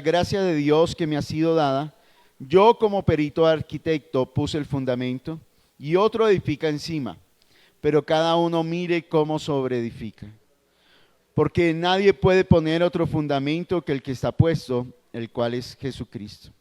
gracia de Dios que me ha sido dada, yo como perito arquitecto puse el fundamento y otro edifica encima, pero cada uno mire cómo sobreedifica. Porque nadie puede poner otro fundamento que el que está puesto, el cual es Jesucristo.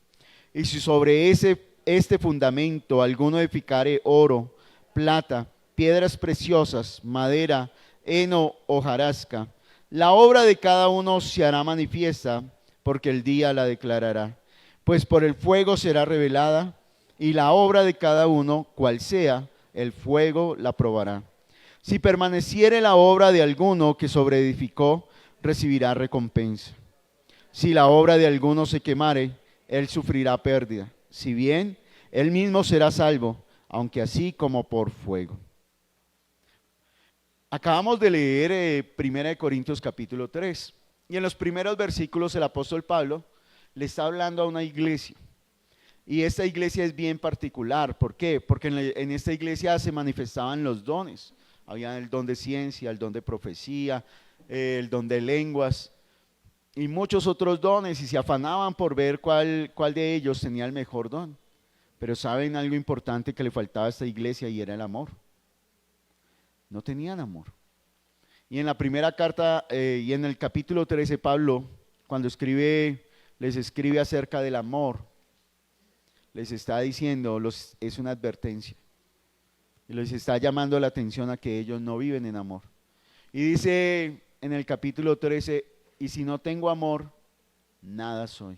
Y si sobre este fundamento alguno edificare oro, plata, piedras preciosas, madera, heno o hojarasca, la obra de cada uno se hará manifiesta, porque el día la declarará. Pues por el fuego será revelada, y la obra de cada uno, cual sea, el fuego la probará. Si permaneciere la obra de alguno que sobreedificó, recibirá recompensa. Si la obra de alguno se quemare, él sufrirá pérdida. Si bien, él mismo será salvo, aunque así como por fuego. Acabamos de leer 1 Corintios capítulo 3. Y en los primeros versículos el apóstol Pablo le está hablando a una iglesia. Y esta iglesia es bien particular. ¿Por qué? Porque en esta iglesia se manifestaban los dones. Había el don de ciencia, el don de profecía, el don de lenguas y muchos otros dones, y se afanaban por ver cuál de ellos tenía el mejor don. Pero saben algo importante que le faltaba a esta iglesia, y era el amor. No tenían amor. Y en la primera carta y en el capítulo 13, Pablo, cuando les escribe acerca del amor, les está diciendo, es una advertencia. Y les está llamando la atención a que ellos no viven en amor. Y dice en el capítulo 13, y si no tengo amor, nada soy.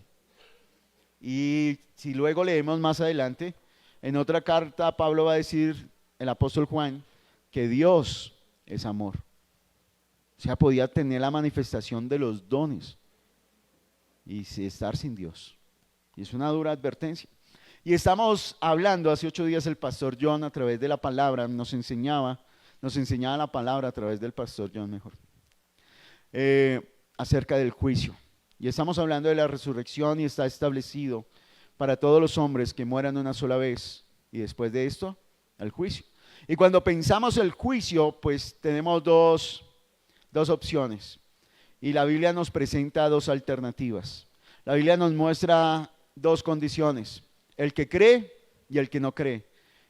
Y si luego leemos más adelante, en otra carta Pablo va a decir, el apóstol Juan, que Dios es amor. O sea, podía tener la manifestación de los dones y estar sin Dios. Y es una dura advertencia. Y estamos hablando, hace 8 días el pastor John a través de la palabra nos enseñaba la palabra a través del pastor John mejor, acerca del juicio. Y estamos hablando de la resurrección, y está establecido para todos los hombres que mueran una sola vez, y después de esto, el juicio. Y cuando pensamos el juicio, pues tenemos dos opciones. Y la Biblia nos presenta 2 alternativas. La Biblia nos muestra 2 condiciones: el que cree y el que no cree,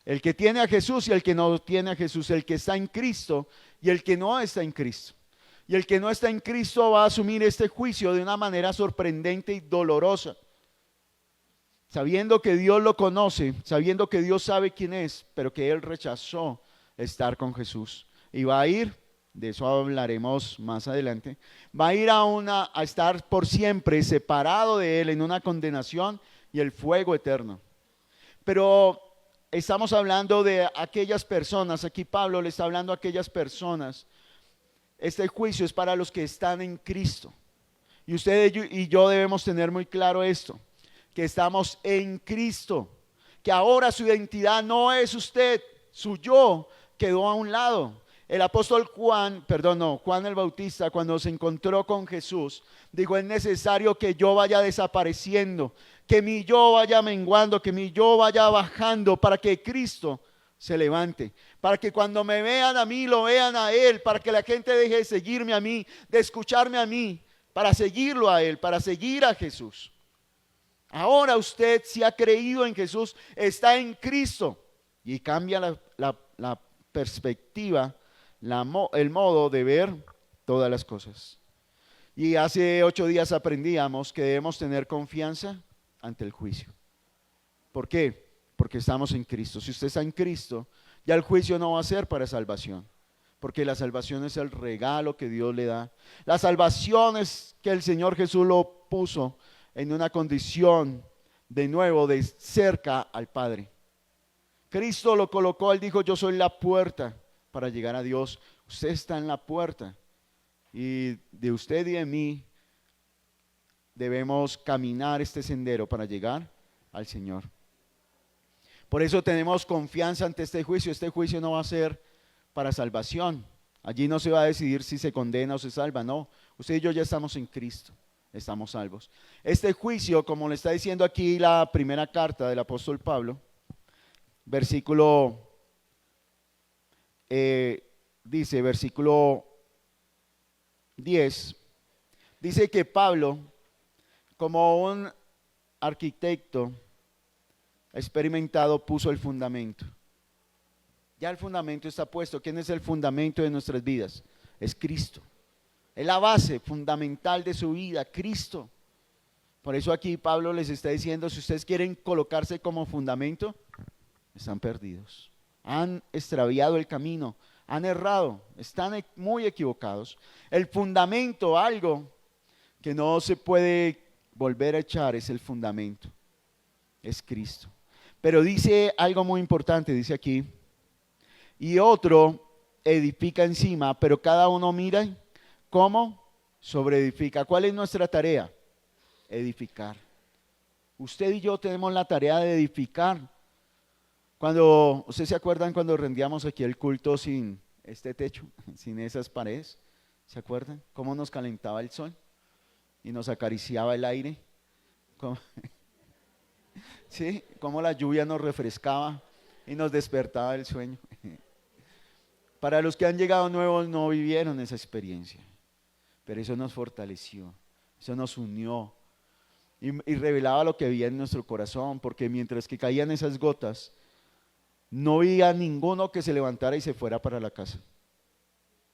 el que tiene a Jesús y el que no tiene a Jesús, el que está en Cristo y el que no está en Cristo. Y el que no está en Cristo va a asumir este juicio de una manera sorprendente y dolorosa, sabiendo que Dios lo conoce, sabiendo que Dios sabe quién es, pero que él rechazó estar con Jesús. Y va a ir, de eso hablaremos más adelante, va a ir a estar por siempre separado de él en una condenación y el fuego eterno. Pero estamos hablando de aquellas personas, aquí Pablo le está hablando a aquellas personas. Este juicio es para los que están en Cristo. Y usted y yo debemos tener muy claro esto, que estamos en Cristo, que ahora su identidad no es usted, su yo quedó a un lado. El apóstol Juan el Bautista, cuando se encontró con Jesús, dijo: es necesario que yo vaya desapareciendo, que mi yo vaya menguando, que mi yo vaya bajando, para que Cristo se levante, para que cuando me vean a mí, lo vean a Él, para que la gente deje de seguirme a mí, de escucharme a mí, para seguirlo a Él, para seguir a Jesús. Ahora usted, si ha creído en Jesús, está en Cristo, y cambia la perspectiva, el modo de ver todas las cosas. Y hace 8 días aprendíamos que debemos tener confianza ante el juicio. ¿Por qué? Porque estamos en Cristo. Si usted está en Cristo, ya el juicio no va a ser para salvación, porque la salvación es el regalo que Dios le da. La salvación es que el Señor Jesús lo puso en una condición de nuevo, de cerca al Padre. Cristo lo colocó, Él dijo: yo soy la puerta para llegar a Dios. Usted está en la puerta, y de usted y de mí debemos caminar este sendero para llegar al Señor. Por eso tenemos confianza ante este juicio. Este juicio no va a ser para salvación. Allí no se va a decidir si se condena o se salva. No, usted y yo ya estamos en Cristo, estamos salvos. Este juicio, como le está diciendo aquí la primera carta del apóstol Pablo, versículo 10, dice que Pablo como un arquitecto experimentado puso el fundamento. Ya el fundamento está puesto. ¿Quién es el fundamento de nuestras vidas? Es Cristo. Es la base fundamental de su vida, Cristo. Por eso aquí Pablo les está diciendo, si ustedes quieren colocarse como fundamento, están perdidos. Han extraviado el camino, han errado, están muy equivocados. El fundamento, algo que no se puede volver a echar, es el fundamento. Es Cristo. Pero dice algo muy importante, dice aquí, y otro edifica encima, pero cada uno mira cómo sobreedifica. ¿Cuál es nuestra tarea? Edificar. Usted y yo tenemos la tarea de edificar. ¿Ustedes se acuerdan cuando rendíamos aquí el culto sin este techo, sin esas paredes? ¿Se acuerdan? ¿Cómo nos calentaba el sol? Y nos acariciaba el aire. ¿Cómo? ¿Sí? Cómo la lluvia nos refrescaba y nos despertaba del sueño. Para los que han llegado nuevos no vivieron esa experiencia, pero eso nos fortaleció, eso nos unió y revelaba lo que había en nuestro corazón, porque mientras que caían esas gotas, no había ninguno que se levantara y se fuera para la casa.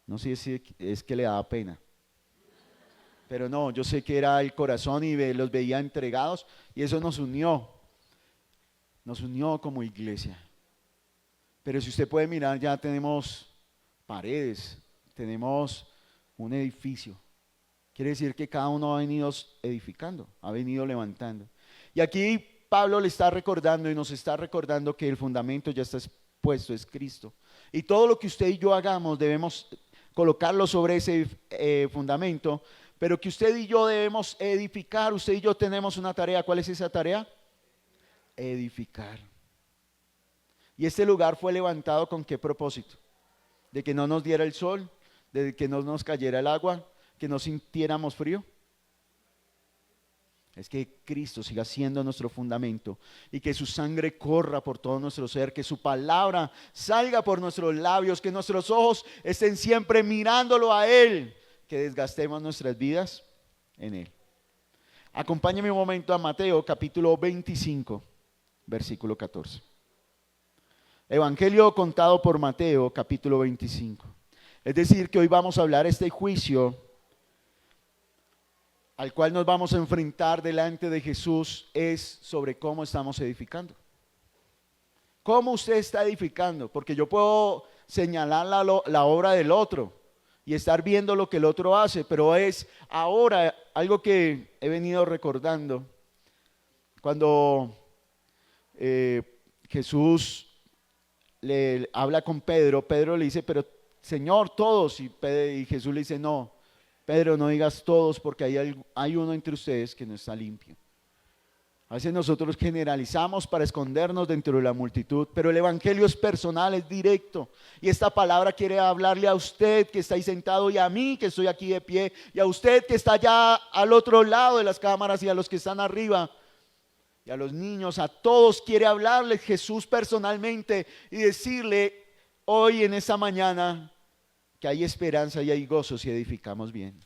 No sé si es que le daba pena, pero no, yo sé que era el corazón y los veía entregados y eso nos unió como iglesia. Pero si usted puede mirar, ya tenemos paredes, tenemos un edificio. Quiere decir que cada uno ha venido edificando, ha venido levantando. Y aquí Pablo le está recordando y nos está recordando que el fundamento ya está puesto, es Cristo. Y todo lo que usted y yo hagamos debemos colocarlo sobre ese fundamento, pero que usted y yo debemos edificar. Usted y yo tenemos una tarea. ¿Cuál es esa tarea? Edificar. Y este lugar fue levantado ¿con qué propósito? De que no nos diera el sol, de que no nos cayera el agua, que no sintiéramos frío. Es que Cristo siga siendo nuestro fundamento y que su sangre corra por todo nuestro ser, que su palabra salga por nuestros labios, que nuestros ojos estén siempre mirándolo a Él, que desgastemos nuestras vidas en Él. Acompáñeme un momento a Mateo capítulo 25, versículo 14. Evangelio contado por Mateo capítulo 25. Es decir, que hoy vamos a hablar este juicio al cual nos vamos a enfrentar delante de Jesús, es sobre cómo estamos edificando. ¿Cómo usted está edificando? Porque yo puedo señalar la obra del otro y estar viendo lo que el otro hace, pero es ahora algo que he venido recordando. Cuando Jesús le habla con Pedro, Pedro le dice, pero Señor, todos, y Jesús le dice, no, Pedro, no digas todos porque hay uno entre ustedes que no está limpio. A veces nosotros generalizamos para escondernos dentro de la multitud, pero el evangelio es personal, es directo. Y esta palabra quiere hablarle a usted que está ahí sentado y a mí que estoy aquí de pie y a usted que está allá al otro lado de las cámaras y a los que están arriba y a los niños, a todos quiere hablarle Jesús personalmente y decirle hoy en esta mañana que hay esperanza y hay gozo si edificamos bien.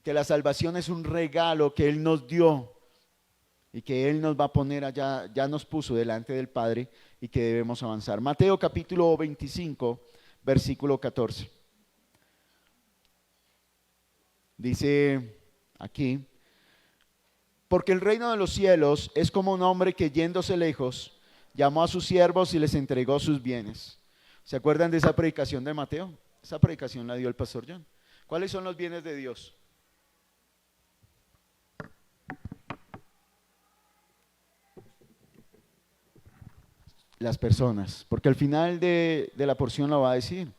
Que la salvación es un regalo que Él nos dio y que Él nos va a poner allá, ya nos puso delante del Padre y que debemos avanzar. Mateo capítulo 25, versículo 14. Dice aquí, porque el reino de los cielos es como un hombre que yéndose lejos, llamó a sus siervos y les entregó sus bienes. ¿Se acuerdan de esa predicación de Mateo? Esa predicación la dio el pastor John. ¿Cuáles son los bienes de Dios? Las personas, porque al final de la porción lo va a decir.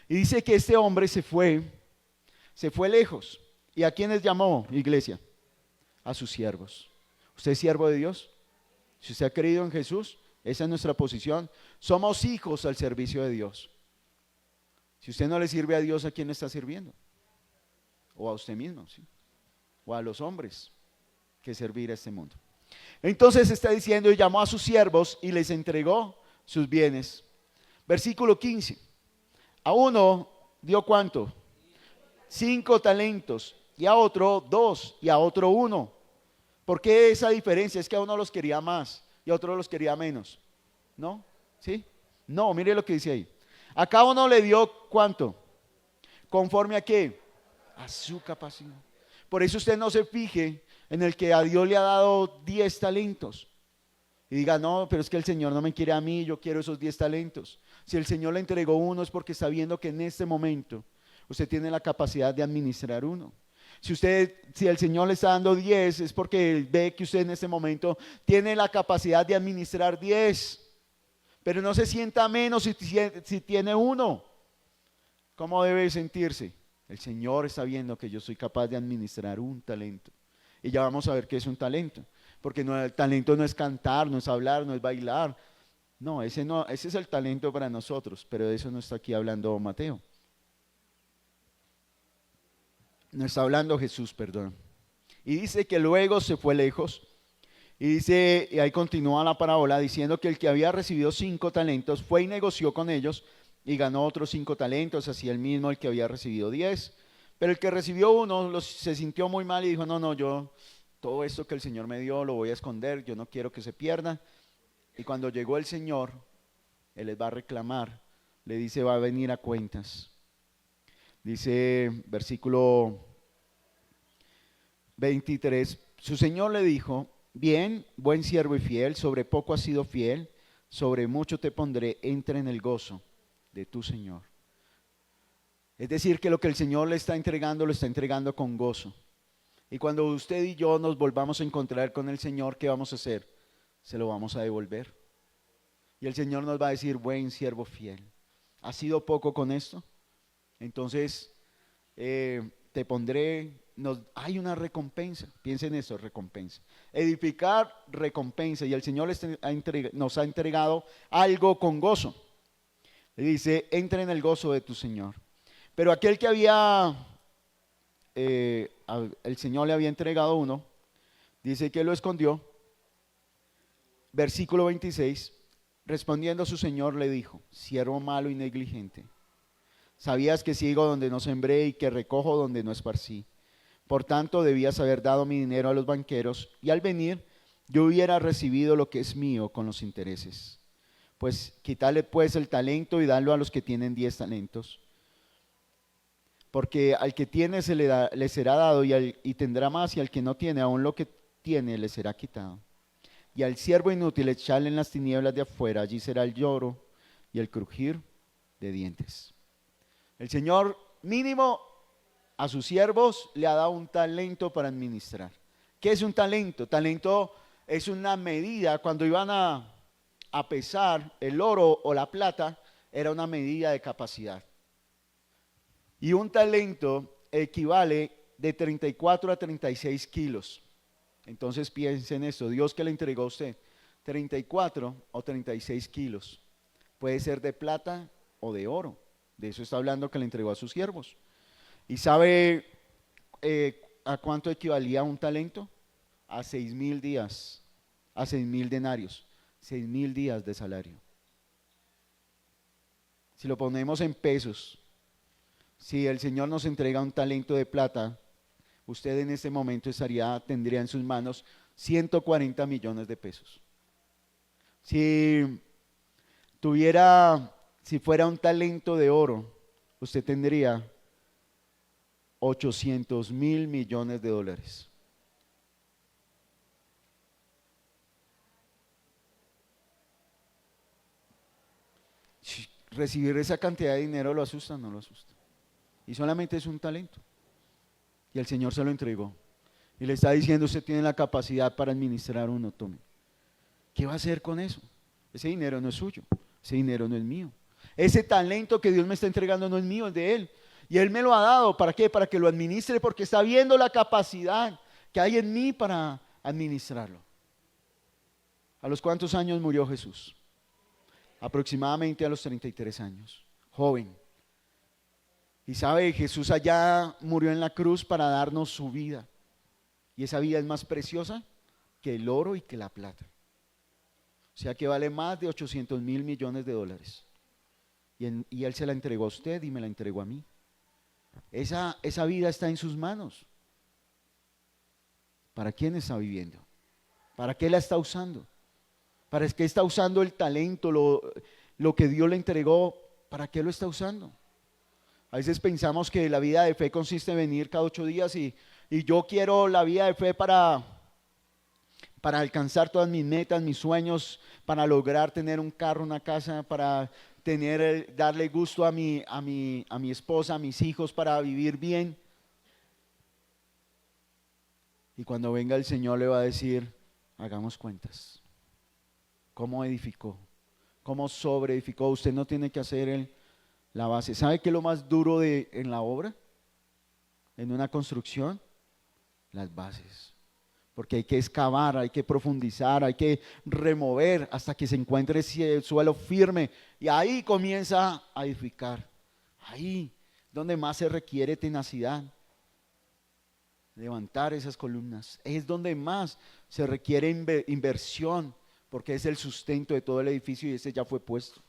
Y dice que este hombre se fue lejos. ¿Y a quiénes llamó, iglesia? A sus siervos. ¿Usted es siervo de Dios? Si usted ha creído en Jesús, esa es nuestra posición. Somos hijos al servicio de Dios. Si usted no le sirve a Dios, ¿a quién le está sirviendo? O a usted mismo, ¿sí? O a los hombres que servir a este mundo. Entonces está diciendo, y llamó a sus siervos y les entregó sus bienes. Versículo 15. A uno dio ¿cuánto? 5 talentos, y a otro 2, y a otro 1, ¿Por qué esa diferencia? Es que a uno los quería más y a otros los quería menos. ¿No? ¿Sí? No, mire lo que dice ahí. A cada uno le dio ¿cuánto? ¿Conforme a qué? A su capacidad. Por eso usted no se fije en el que a Dios le ha dado 10 talentos. Y diga, no, pero es que el Señor no me quiere a mí, yo quiero esos 10 talentos. Si el Señor le entregó uno es porque está viendo que en este momento usted tiene la capacidad de administrar uno. Si el Señor le está dando 10 es porque ve que usted en este momento tiene la capacidad de administrar 10. Pero no se sienta menos si tiene uno. ¿Cómo debe sentirse? El Señor está viendo que yo soy capaz de administrar un talento. Y ya vamos a ver qué es un talento. Porque el talento no es cantar, no es hablar, no es bailar. No, ese es el talento para nosotros. Pero de eso no está aquí hablando Mateo. No está hablando Jesús, perdón. Y dice que luego se fue lejos. Y dice, y ahí continúa la parábola diciendo que el que había recibido 5 talentos fue y negoció con ellos y ganó otros 5 talentos, así el mismo el que había recibido 10. Pero el que recibió uno se sintió muy mal y dijo, no, yo todo esto que el Señor me dio lo voy a esconder, yo no quiero que se pierda. Y cuando llegó el Señor, Él les va a reclamar, le dice, va a venir a cuentas. Dice, versículo 23, su Señor le dijo, bien, buen siervo y fiel, sobre poco has sido fiel, sobre mucho te pondré, entra en el gozo de tu Señor. Es decir, que lo que el Señor le está entregando, lo está entregando con gozo. Y cuando usted y yo nos volvamos a encontrar con el Señor, ¿qué vamos a hacer? Se lo vamos a devolver. Y el Señor nos va a decir, buen siervo fiel, ¿has sido poco con esto? Entonces, te pondré, hay una recompensa, piensen en eso, recompensa. Edificar, recompensa, y el Señor nos ha entregado algo con gozo. Le dice, entra en el gozo de tu Señor. Pero aquel que el Señor le había entregado uno, dice que lo escondió. Versículo 26, respondiendo a su Señor le dijo, siervo malo y negligente, sabías que sigo donde no sembré y que recojo donde no esparcí. Por tanto, debías haber dado mi dinero a los banqueros y al venir yo hubiera recibido lo que es mío con los intereses. Pues quitarle pues el talento y darlo a los que tienen 10 talentos. Porque al que tiene le será dado y tendrá más, y al que no tiene, aún lo que tiene le será quitado. Y al siervo inútil echarle en las tinieblas de afuera, allí será el lloro y el crujir de dientes. El Señor mínimo a sus siervos le ha dado un talento para administrar. ¿Qué es un talento? Talento es una medida, cuando iban a pesar el oro o la plata, era una medida de capacidad. Y un talento equivale de 34 a 36 kilos. Entonces piensen en eso, Dios que le entregó a usted 34 o 36 kilos. Puede ser de plata o de oro. De eso está hablando que le entregó a sus siervos. ¿Y sabe a cuánto equivalía un talento? A 6,000 días, a 6,000 denarios, 6,000 días de salario. Si lo ponemos en pesos, si el Señor nos entrega un talento de plata, usted en este momento tendría en sus manos 140 millones de pesos. Si fuera un talento de oro, usted tendría 800,000 millones de dólares. Recibir esa cantidad de dinero lo asusta, no lo asusta. Y solamente es un talento. Y el Señor se lo entregó. Y le está diciendo, usted tiene la capacidad para administrar uno, tome. ¿Qué va a hacer con eso? Ese dinero no es suyo, ese dinero no es mío. Ese talento que Dios me está entregando no es mío, es de Él. Y Él me lo ha dado, ¿para qué? Para que lo administre, porque está viendo la capacidad que hay en mí para administrarlo. ¿A los cuántos años murió Jesús? Aproximadamente a los 33 años, joven. Y sabe, Jesús allá murió en la cruz para darnos su vida. Y esa vida es más preciosa que el oro y que la plata. O sea que vale más de 800,000 millones de dólares. Y Él se la entregó a usted y me la entregó a mí. Esa vida está en sus manos. ¿para quién está viviendo? ¿Para qué la está usando? ¿Para qué está usando el talento, lo que Dios le entregó? ¿Para qué lo está usando? A veces pensamos que la vida de fe consiste en venir cada 8 días y yo quiero la vida de fe para alcanzar todas mis metas, mis sueños, para lograr tener un carro, una casa, para darle gusto a mi esposa, a mis hijos, para vivir bien. Y cuando venga el Señor le va a decir, hagamos cuentas. ¿Cómo edificó? ¿Cómo sobreedificó? Usted no tiene que hacer la base. ¿Sabe qué es lo más duro en la obra? En una construcción, las bases. Porque hay que excavar, hay que profundizar, hay que remover hasta que se encuentre ese suelo firme. Y ahí comienza a edificar. Ahí donde más se requiere tenacidad. Levantar esas columnas. Es donde más se requiere inversión, porque es el sustento de todo el edificio y ese ya fue puesto.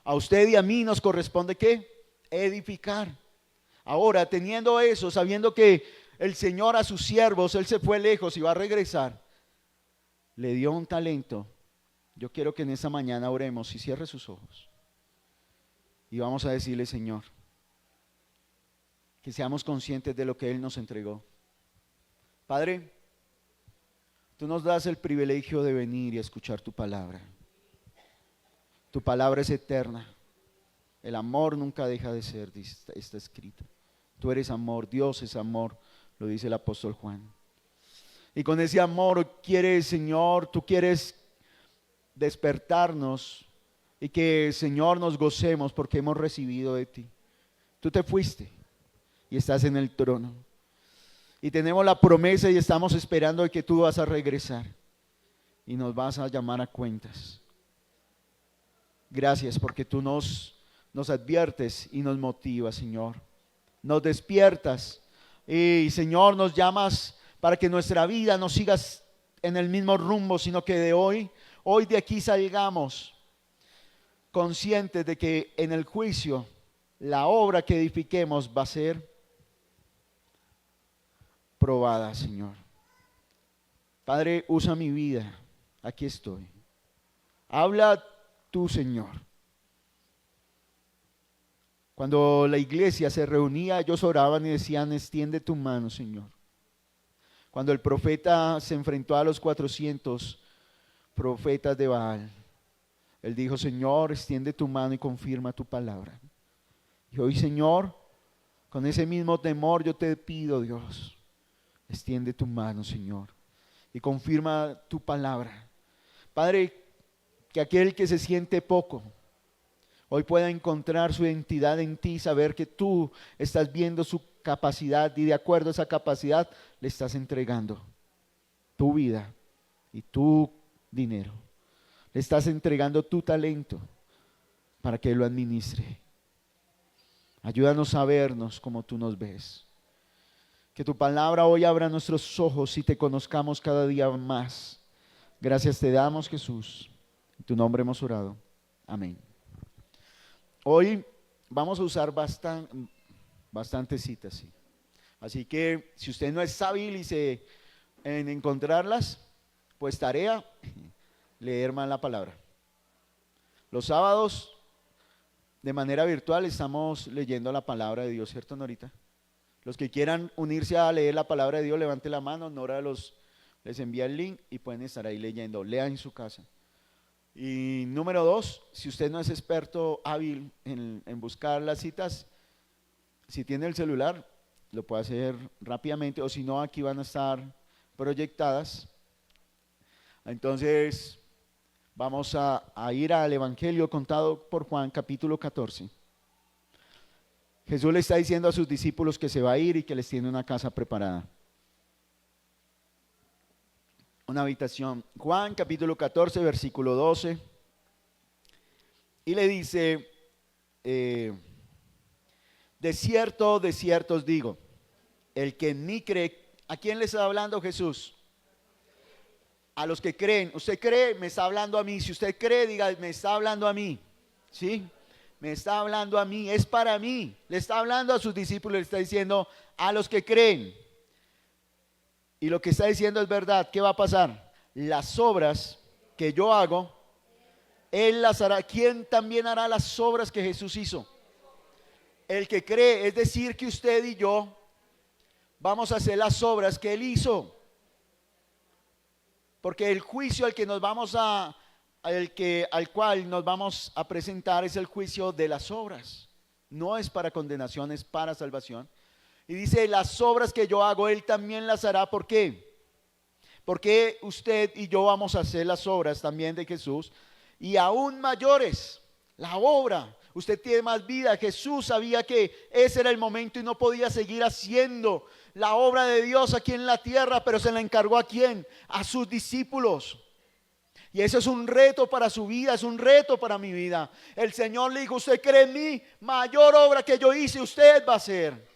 A usted y a mí nos corresponde ¿qué? Edificar. Ahora, teniendo eso, sabiendo que el Señor a sus siervos, Él se fue lejos y va a regresar, le dio un talento. Yo quiero que en esta mañana oremos y cierre sus ojos. Y vamos a decirle, Señor, que seamos conscientes de lo que Él nos entregó. Padre, tú nos das el privilegio de venir y escuchar tu palabra. Tu palabra es eterna. El amor nunca deja de ser, está escrito. Tú eres amor, Dios es amor, lo dice el apóstol Juan. Y con ese amor quieres, Señor, tú quieres despertarnos y que, Señor, nos gocemos porque hemos recibido de ti. Tú te fuiste y estás en el trono. Y tenemos la promesa y estamos esperando de que tú vas a regresar y nos vas a llamar a cuentas. Gracias porque tú nos adviertes y nos motivas, Señor. Nos despiertas y, Señor, nos llamas para que nuestra vida no siga en el mismo rumbo, sino que hoy de aquí salgamos conscientes de que en el juicio la obra que edifiquemos va a ser probada, Señor. Padre, usa mi vida, aquí estoy. Habla tú, Señor. Cuando la iglesia se reunía, ellos oraban y decían, extiende tu mano, Señor. Cuando el profeta se enfrentó a los 400 profetas de Baal, él dijo, Señor, extiende tu mano y confirma tu palabra. Y hoy, Señor, con ese mismo temor yo te pido, Dios, extiende tu mano, Señor, y confirma tu palabra. Padre, que aquel que se siente poco, hoy pueda encontrar su identidad en ti, saber que tú estás viendo su capacidad y de acuerdo a esa capacidad le estás entregando tu vida y tu dinero. Le estás entregando tu talento para que lo administre. Ayúdanos a vernos como tú nos ves. Que tu palabra hoy abra nuestros ojos y te conozcamos cada día más. Gracias te damos, Jesús. En tu nombre hemos orado. Amén. Hoy vamos a usar bastantes citas, ¿sí? Así que si usted no es hábil en encontrarlas, pues tarea, leer más la palabra. Los sábados, de manera virtual, estamos leyendo la palabra de Dios, ¿cierto, Norita? Los que quieran unirse a leer la palabra de Dios, levante la mano, Nora les envía el link y pueden estar ahí leyendo, lea en su casa. Y número 2, si usted no es experto, hábil en buscar las citas, si tiene el celular, lo puede hacer rápidamente, o si no, aquí van a estar proyectadas. Entonces, vamos a ir al Evangelio contado por Juan, capítulo 14. Jesús le está diciendo a sus discípulos que se va a ir y que les tiene una casa preparada. Una habitación. Juan capítulo 14, versículo 12. Y le dice, de cierto os digo, el que en mí cree. ¿A quién le está hablando Jesús? A los que creen. ¿Usted cree? Me está hablando a mí. Si usted cree, diga, me está hablando a mí. ¿Sí? Me está hablando a mí, es para mí. Le está hablando a sus discípulos, le está diciendo a los que creen. Y lo que está diciendo es verdad. ¿Qué va a pasar? Las obras que yo hago, Él las hará. ¿Quién también hará las obras que Jesús hizo? El que cree, es decir, que usted y yo vamos a hacer las obras que Él hizo. Porque el juicio al que nos vamos al cual nos vamos a presentar es el juicio de las obras. No es para condenación, es para salvación. Y dice, las obras que yo hago, Él también las hará. ¿Por qué? Porque usted y yo vamos a hacer las obras también de Jesús, y aún mayores. La obra, usted tiene más vida. Jesús sabía que ese era el momento y no podía seguir haciendo la obra de Dios aquí en la tierra, pero se la encargó ¿a quién? A sus discípulos. Y eso es un reto para su vida, es un reto para mi vida. El Señor le dijo, usted cree en mí, mayor obra que yo hice, usted va a hacer.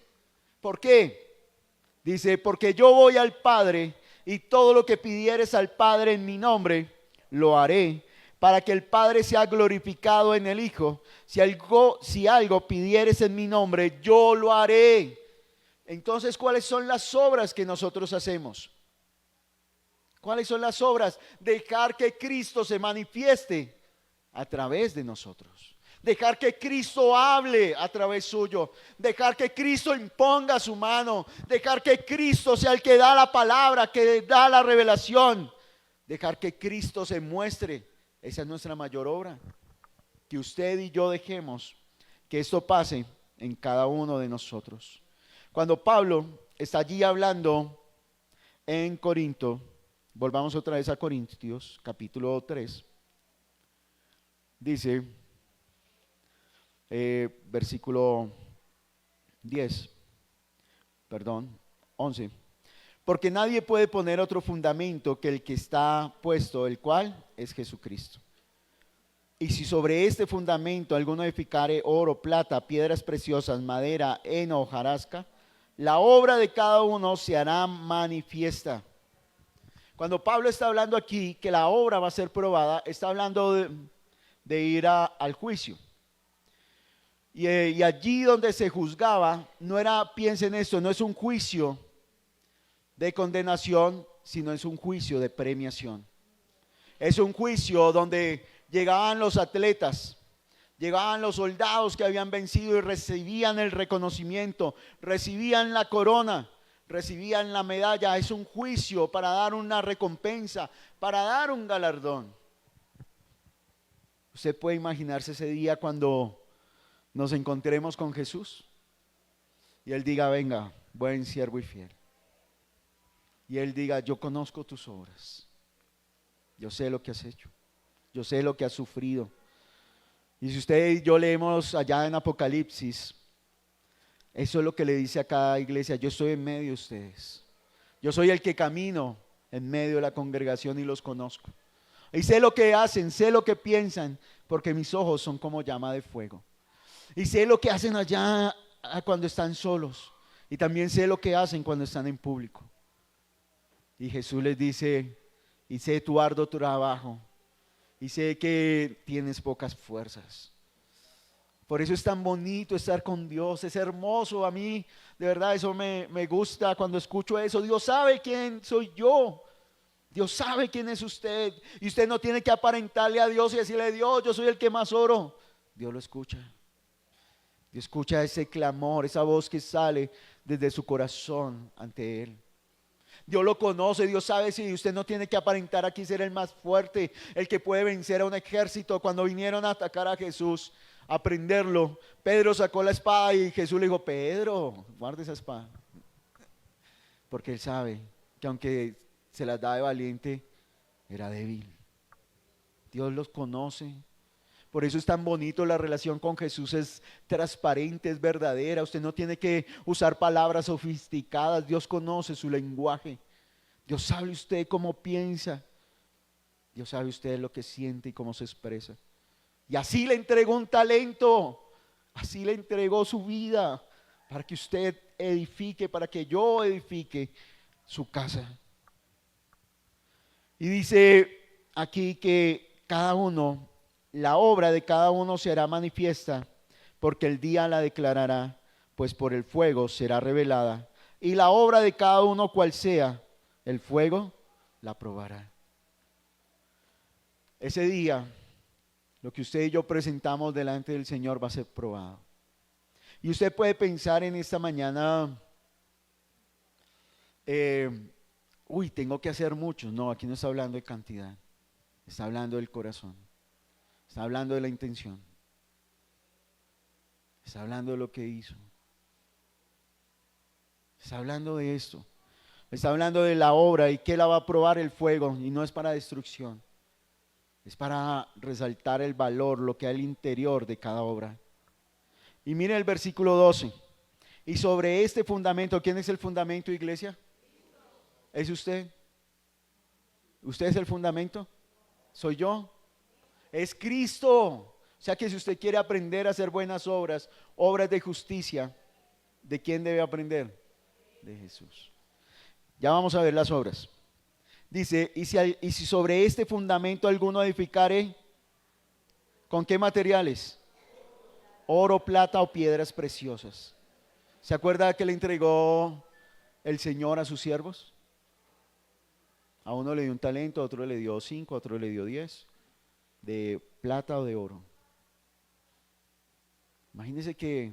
¿Por qué? Dice, porque yo voy al Padre, y todo lo que pidieres al Padre en mi nombre, lo haré, para que el Padre sea glorificado en el Hijo. Si algo pidieres en mi nombre, yo lo haré. Entonces, ¿cuáles son las obras que nosotros hacemos? ¿Cuáles son las obras? Dejar que Cristo se manifieste a través de nosotros. Dejar que Cristo hable a través suyo. Dejar que Cristo imponga su mano. Dejar que Cristo sea el que da la palabra, que da la revelación. Dejar que Cristo se muestre. Esa es nuestra mayor obra. Que usted y yo dejemos que esto pase en cada uno de nosotros. Cuando Pablo está allí hablando en Corinto, volvamos otra vez a Corintios, capítulo 3, dice, versículo 11. Porque nadie puede poner otro fundamento que el que está puesto, el cual es Jesucristo. Y si sobre este fundamento alguno edificare oro, plata, piedras preciosas, madera, heno, hojarasca, la obra de cada uno se hará manifiesta. Cuando Pablo está hablando aquí que la obra va a ser probada, está hablando de ir al juicio. Y allí donde se juzgaba, no era, piensen esto, no es un juicio de condenación, sino es un juicio de premiación. Es un juicio donde llegaban los atletas, llegaban los soldados que habían vencido y recibían el reconocimiento, recibían la corona, recibían la medalla. Es un juicio para dar una recompensa, para dar un galardón. Usted puede imaginarse ese día cuando nos encontremos con Jesús y Él diga, venga, buen siervo y fiel. Y Él diga, yo conozco tus obras, yo sé lo que has hecho, yo sé lo que has sufrido. Y si usted y yo leemos allá en Apocalipsis, eso es lo que le dice a cada iglesia, yo estoy en medio de ustedes, yo soy el que camino en medio de la congregación y los conozco. Y sé lo que hacen, sé lo que piensan, porque mis ojos son como llama de fuego. Y sé lo que hacen allá cuando están solos, y también sé lo que hacen cuando están en público. Y Jesús les dice, y sé tu arduo trabajo, y sé que tienes pocas fuerzas. Por eso es tan bonito estar con Dios, es hermoso. A mí, de verdad, eso me gusta cuando escucho eso. Dios sabe quién soy yo, Dios sabe quién es usted, y usted no tiene que aparentarle a Dios y decirle, Dios, yo soy el que más oro. Dios lo escucha. Dios escucha ese clamor, esa voz que sale desde su corazón ante Él. Dios lo conoce, Dios sabe si usted no tiene que aparentar aquí ser el más fuerte, el que puede vencer a un ejército. Cuando vinieron a atacar a Jesús, a prenderlo, Pedro sacó la espada y Jesús le dijo, Pedro, guarda esa espada. Porque Él sabe que aunque se las da de valiente, era débil. Dios los conoce. Por eso es tan bonito, la relación con Jesús es transparente, es verdadera. Usted no tiene que usar palabras sofisticadas. Dios conoce su lenguaje. Dios sabe usted cómo piensa. Dios sabe usted lo que siente y cómo se expresa. Y así le entregó un talento. Así le entregó su vida para que usted edifique, para que yo edifique su casa. Y dice aquí que cada uno, la obra de cada uno será manifiesta, porque el día la declarará, pues por el fuego será revelada. Y la obra de cada uno cual sea, el fuego la probará. Ese día, lo que usted y yo presentamos delante del Señor va a ser probado. Y usted puede pensar en esta mañana, tengo que hacer mucho. No, aquí no está hablando de cantidad, está hablando del corazón, está hablando de la intención, está hablando de lo que hizo, está hablando de esto, está hablando de la obra y que la va a probar el fuego, y no es para destrucción, es para resaltar el valor, lo que hay al interior de cada obra. Y mire el versículo 12. Y sobre este fundamento, ¿quién es el fundamento, iglesia? ¿Es usted? ¿Usted es el fundamento? ¿Soy yo? Es Cristo. O sea que si usted quiere aprender a hacer buenas obras, obras de justicia, ¿de quién debe aprender? De Jesús. Ya vamos a ver las obras. Dice, y si sobre este fundamento alguno edificare, ¿con qué materiales? Oro, plata o piedras preciosas. ¿Se acuerda que le entregó el Señor a sus siervos? A uno le dio un talento, a otro le dio 5, a otro le dio 10, de plata o de oro. Imagínense que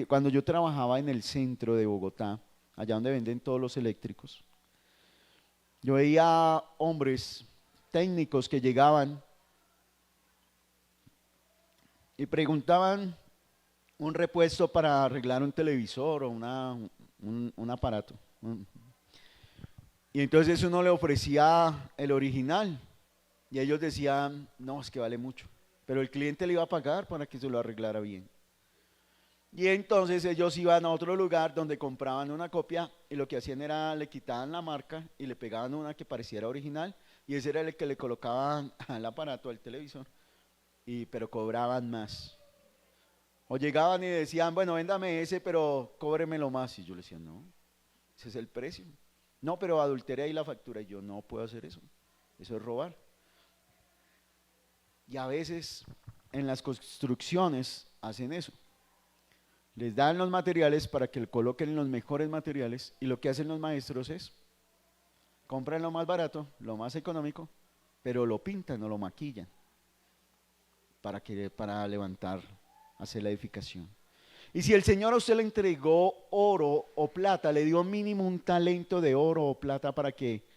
cuando yo trabajaba en el centro de Bogotá, allá donde venden todos los eléctricos, yo veía hombres técnicos que llegaban y preguntaban un repuesto para arreglar un televisor o un aparato. Y entonces uno le ofrecía el original y ellos decían, no, es que vale mucho, pero el cliente le iba a pagar para que se lo arreglara bien. Y entonces ellos iban a otro lugar donde compraban una copia y lo que hacían era le quitaban la marca y le pegaban una que pareciera original y ese era el que le colocaban al aparato, al televisor, pero cobraban más. O llegaban y decían, bueno, véndame ese, pero cóbremelo más. Y yo le decía, no, ese es el precio. No, pero adulteré ahí la factura. Y yo, no puedo hacer eso. Eso es robar. Y a veces en las construcciones hacen eso. Les dan los materiales para que coloquen los mejores materiales. Y lo que hacen los maestros es, compran lo más barato, lo más económico, pero lo pintan o lo maquillan para levantar, hacer la edificación. Y si el Señor a usted le entregó oro o plata, le dio mínimo un talento de oro o plata para que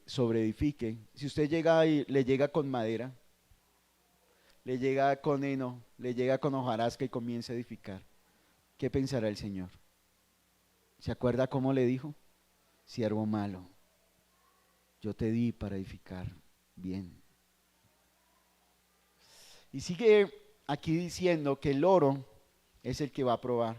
sobreedifique. Si usted llega y le llega con madera, le llega con heno, le llega con hojarasca y comienza a edificar, ¿qué pensará el Señor? ¿Se acuerda cómo le dijo? Siervo malo, yo te di para edificar bien. Y sigue aquí diciendo que el oro es el que va a probar.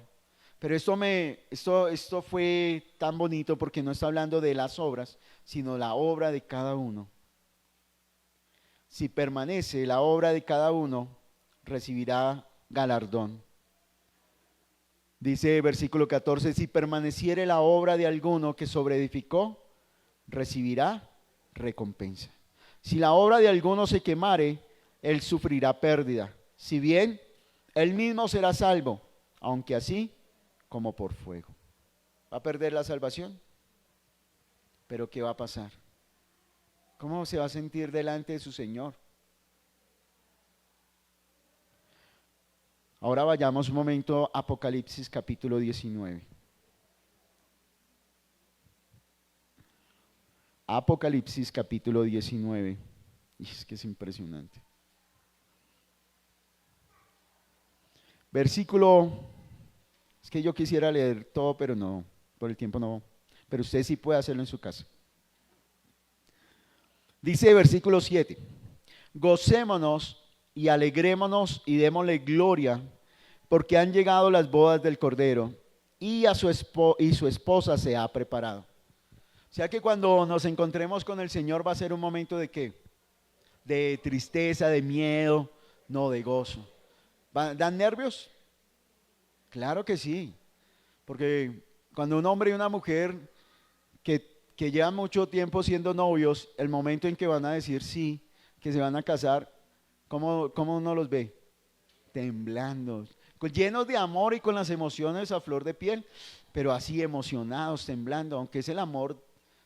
Pero esto fue tan bonito porque no está hablando de las obras, sino la obra de cada uno. Si permanece la obra de cada uno, recibirá galardón. Dice versículo 14, si permaneciere la obra de alguno que sobreedificó, recibirá recompensa. Si la obra de alguno se quemare, él sufrirá pérdida. Si bien, él mismo será salvo, aunque así como por fuego. ¿Va a perder la salvación? ¿Pero qué va a pasar? ¿Cómo se va a sentir delante de su Señor? Ahora vayamos un momento a Apocalipsis capítulo 19. Apocalipsis capítulo 19. Y es que es impresionante. Versículo, es que yo quisiera leer todo, pero no, por el tiempo no. Pero usted sí puede hacerlo en su casa. Dice versículo 7, gocémonos y alegrémonos y démosle gloria, porque han llegado las bodas del Cordero y su esposa se ha preparado. O sea que cuando nos encontremos con el Señor va a ser un momento de ¿qué? De tristeza, de miedo, no, de gozo. ¿Dan nervios? Claro que sí, porque cuando un hombre y una mujer que llevan mucho tiempo siendo novios, el momento en que van a decir sí, que se van a casar, ¿cómo uno los ve? Temblando, llenos de amor y con las emociones a flor de piel, pero así emocionados, temblando, aunque es el amor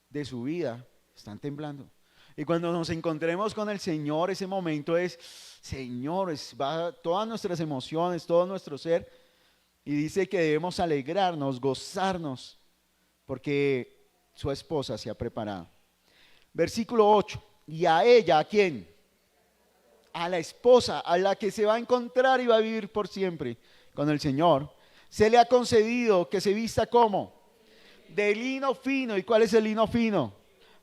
de su vida, están temblando. Y cuando nos encontremos con el Señor, ese momento es, Señor, va todas nuestras emociones, todo nuestro ser, y dice que debemos alegrarnos, gozarnos, porque su esposa se ha preparado. Versículo 8, y a ella, ¿a quién? A la esposa, a la que se va a encontrar y va a vivir por siempre con el Señor, se le ha concedido que se vista como de lino fino. ¿Y cuál es el lino fino?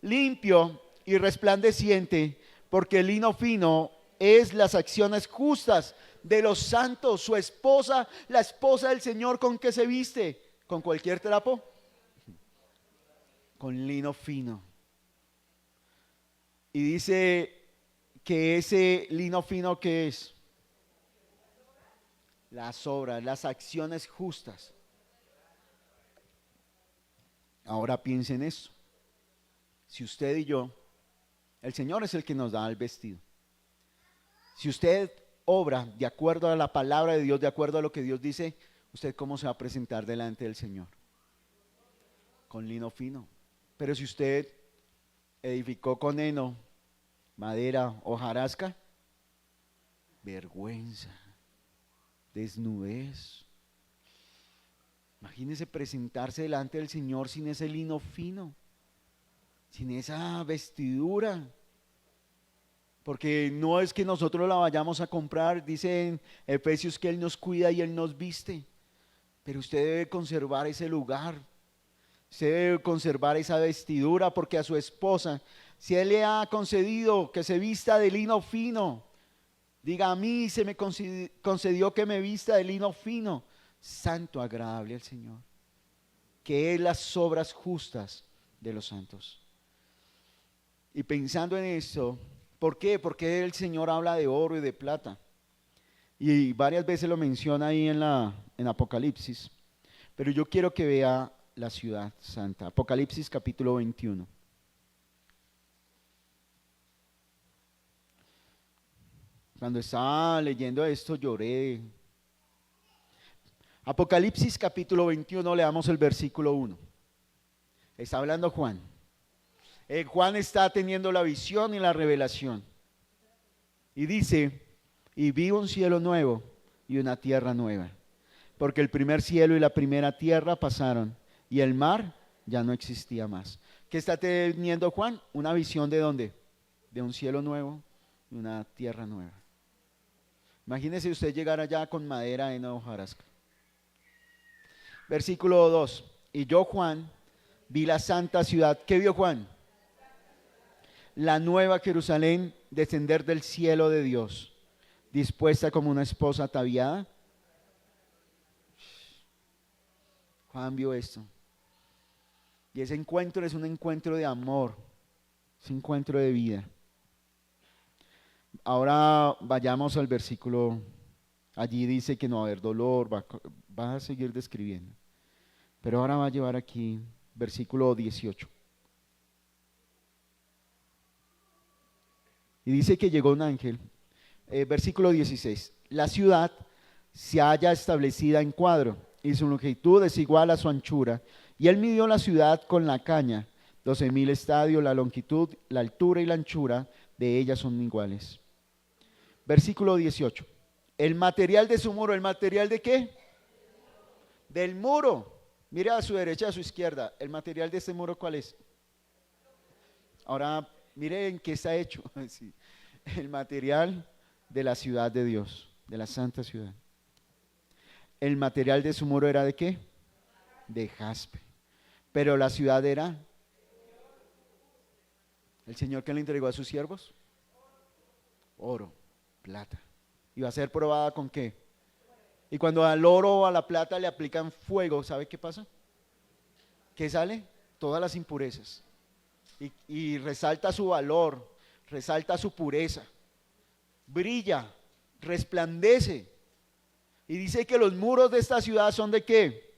Limpio y resplandeciente, porque el lino fino es las acciones justas de los santos. Su esposa, la esposa del Señor, ¿con qué se viste? ¿Con cualquier trapo? Con lino fino. Y dice que ese lino fino, ¿qué es? Las obras, las acciones justas. Ahora piensen en esto. Si usted y yo, el Señor es el que nos da el vestido. Si usted obra de acuerdo a la palabra de Dios, de acuerdo a lo que Dios dice, ¿usted cómo se va a presentar delante del Señor? Con lino fino. Pero si usted edificó con heno, madera, hojarasca, vergüenza, desnudez. Imagínese presentarse delante del Señor sin ese lino fino, sin esa vestidura, porque no es que nosotros la vayamos a comprar. Dice en Efesios que Él nos cuida y Él nos viste, pero usted debe conservar ese lugar, usted debe conservar esa vestidura, porque a su esposa, si Él le ha concedido que se vista de lino fino, diga: a mí se me concedió que me vista de lino fino, santo, agradable al Señor, que es las obras justas de los santos. Y pensando en esto, ¿por qué? Porque el Señor habla de oro y de plata, y varias veces lo menciona ahí en Apocalipsis, pero yo quiero que vea la ciudad santa. Apocalipsis capítulo 21. Cuando estaba leyendo esto lloré. Apocalipsis capítulo 21, leamos el versículo 1. Está hablando Juan. Juan está teniendo la visión y la revelación. Y dice: y vi un cielo nuevo y una tierra nueva, porque el primer cielo y la primera tierra pasaron, y el mar ya no existía más. ¿Qué está teniendo Juan? Una visión ¿de dónde? De un cielo nuevo y una tierra nueva. Imagínese usted llegar allá con madera en hojarasca. Versículo 2. Y yo, Juan, vi la santa ciudad. ¿Qué vio Juan? La nueva Jerusalén descender del cielo de Dios, dispuesta como una esposa ataviada. Juan vio esto. Y ese encuentro es un encuentro de amor, es un encuentro de vida. Ahora vayamos al versículo. Allí dice que no va a haber dolor, va a seguir describiendo. Pero ahora va a llevar aquí versículo 18. Y dice que llegó un ángel. Versículo 16. La ciudad se halla establecida en cuadro, y su longitud es igual a su anchura. Y él midió la ciudad con la caña, 12,000 estadios, la longitud, la altura y la anchura de ella son iguales. Versículo 18. El material de su muro, ¿el material de qué? Del muro. Mire a su derecha, a su izquierda. ¿El material de este muro cuál es? Ahora mire en qué está hecho. Sí. El material de la ciudad de Dios, de la santa ciudad. El material de su muro era ¿de qué? De jaspe. Pero la ciudad era el Señor que le entregó a sus siervos. Oro, plata. ¿Y va a ser probada con qué? Y cuando al oro o a la plata le aplican fuego, ¿sabe qué pasa? ¿Qué sale? Todas las impurezas. Y resalta su valor, resalta su pureza. Brilla, resplandece. Y dice que los muros de esta ciudad son ¿de qué?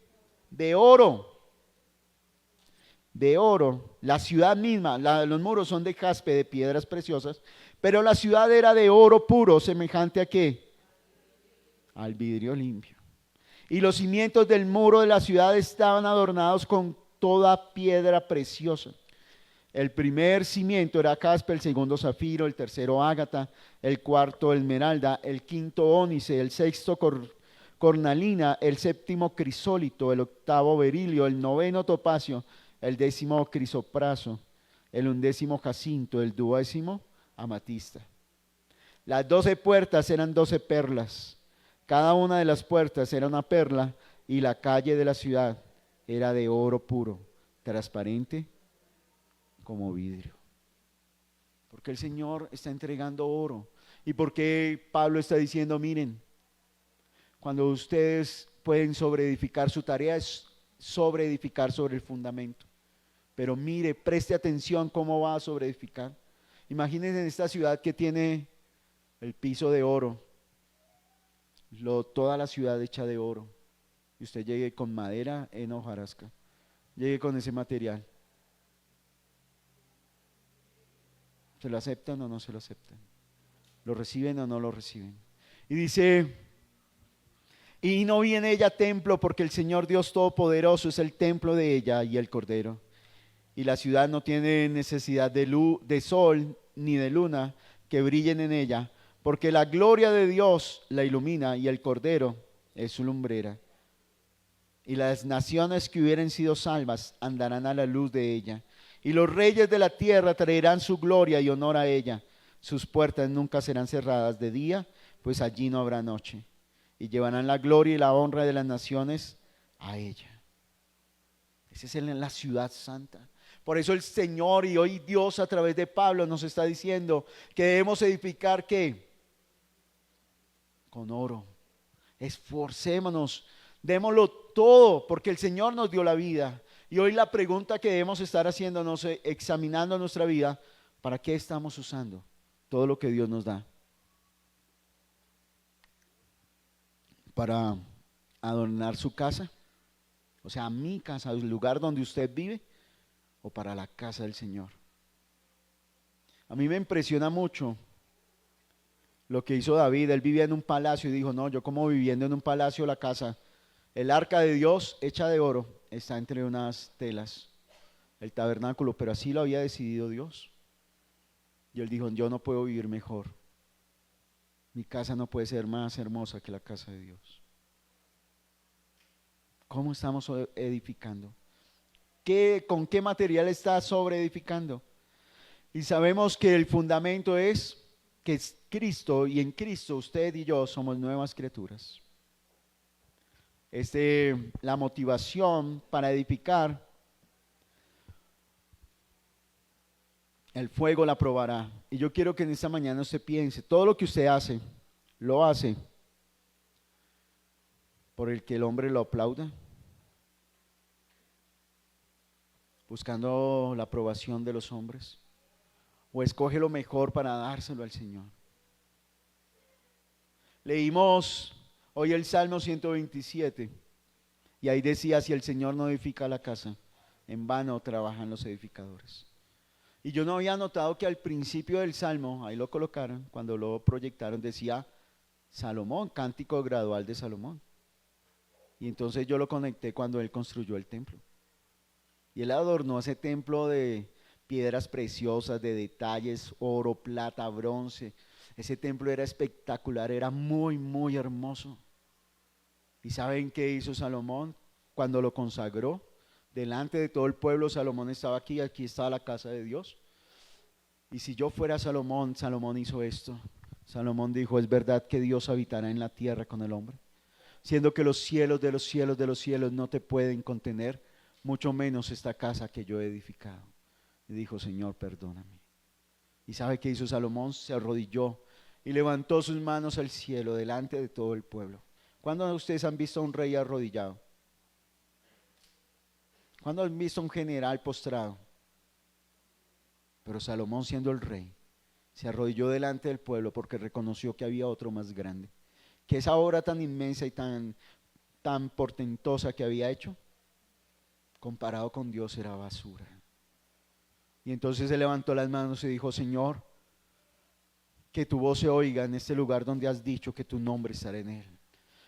De oro. De oro. La ciudad misma, los muros son de jaspe, de piedras preciosas, pero la ciudad era de oro puro, semejante ¿a qué? Al vidrio limpio. Y los cimientos del muro de la ciudad estaban adornados con toda piedra preciosa. El primer cimiento era caspa, el segundo zafiro, el tercero ágata, el cuarto esmeralda, el quinto ónice, el sexto cornalina, el séptimo crisólito, el octavo berilio, el noveno topacio, el décimo crisopraso, el undécimo jacinto, el duodécimo amatista. Las 12 puertas eran 12 perlas. Cada una de las puertas era una perla y la calle de la ciudad era de oro puro, transparente como vidrio. Porque el Señor está entregando oro. ¿Y por qué Pablo está diciendo, miren, cuando ustedes pueden sobreedificar, su tarea es sobreedificar sobre el fundamento? Pero mire, preste atención cómo va a sobreedificar. Imagínense en esta ciudad que tiene el piso de oro, toda la ciudad hecha de oro, y usted llegue con madera en hojarasca, llegue con ese material. ¿Se lo aceptan o no se lo aceptan? ¿Lo reciben o no lo reciben? Y dice, y no vi en ella templo, porque el Señor Dios Todopoderoso es el templo de ella y el Cordero. Y la ciudad no tiene necesidad de sol ni de luna que brillen en ella, porque la gloria de Dios la ilumina y el Cordero es su lumbrera. Y las naciones que hubieren sido salvas andarán a la luz de ella. Y los reyes de la tierra traerán su gloria y honor a ella. Sus puertas nunca serán cerradas de día, pues allí no habrá noche. Y llevarán la gloria y la honra de las naciones a ella. Esa es la ciudad santa. Por eso el Señor y hoy Dios a través de Pablo nos está diciendo que debemos edificar ¿qué? Con oro. Esforcémonos, démoslo todo, porque el Señor nos dio la vida. Y hoy la pregunta que debemos estar haciéndonos, examinando nuestra vida, ¿para qué estamos usando todo lo que Dios nos da? ¿Para adornar su casa? O sea, mi casa, el lugar donde usted vive, o para la casa del Señor. A mí me impresiona mucho lo que hizo David. Él vivía en un palacio y dijo, no, yo como viviendo en un palacio, la casa, el arca de Dios hecha de oro está entre unas telas, el tabernáculo, pero así lo había decidido Dios. Y él dijo, yo no puedo vivir mejor, mi casa no puede ser más hermosa que la casa de Dios. ¿Cómo estamos edificando? ¿Con qué material está sobre edificando? Y sabemos que el fundamento es que es Cristo, y en Cristo usted y yo somos nuevas criaturas. La motivación para edificar, el fuego la probará. Y yo quiero que en esta mañana usted piense, todo lo que usted hace, lo hace por el que el hombre lo aplauda, buscando la aprobación de los hombres, o escoge lo mejor para dárselo al Señor. Leímos hoy el Salmo 127 y ahí decía, si el Señor no edifica la casa, en vano trabajan los edificadores. Y yo no había notado que al principio del Salmo, ahí lo colocaron, cuando lo proyectaron, decía Salomón, cántico gradual de Salomón. Y entonces yo lo conecté cuando él construyó el templo. Y él adornó ese templo de piedras preciosas, de detalles, oro, plata, bronce. Ese templo era espectacular, era muy, muy hermoso. ¿Y saben qué hizo Salomón cuando lo consagró? Delante de todo el pueblo, Salomón estaba aquí, aquí estaba la casa de Dios. Y si yo fuera Salomón, Salomón hizo esto. Salomón dijo, es verdad que Dios habitará en la tierra con el hombre, siendo que los cielos de los cielos de los cielos no te pueden contener, mucho menos esta casa que yo he edificado. Y dijo, Señor, perdóname. ¿Y sabe qué hizo Salomón? Se arrodilló y levantó sus manos al cielo delante de todo el pueblo. ¿Cuándo ustedes han visto a un rey arrodillado? ¿Cuándo han visto a un general postrado? Pero Salomón, siendo el rey, se arrodilló delante del pueblo porque reconoció que había otro más grande, que esa obra tan inmensa y tan portentosa que había hecho, comparado con Dios era basura. Y entonces se levantó las manos y dijo, Señor, que tu voz se oiga en este lugar donde has dicho que tu nombre estará en él.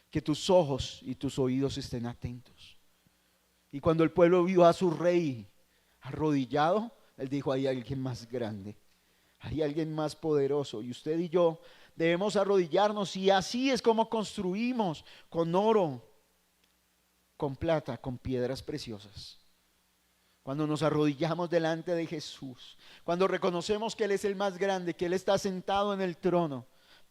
que tus ojos y tus oídos estén atentos. Y cuando el pueblo vio a su rey arrodillado, él dijo: hay alguien más grande, hay alguien más poderoso, y usted y yo debemos arrodillarnos, y así es como construimos, con oro, con plata, con piedras preciosas. Cuando nos arrodillamos delante de Jesús, cuando reconocemos que Él es el más grande, que Él está sentado en el trono,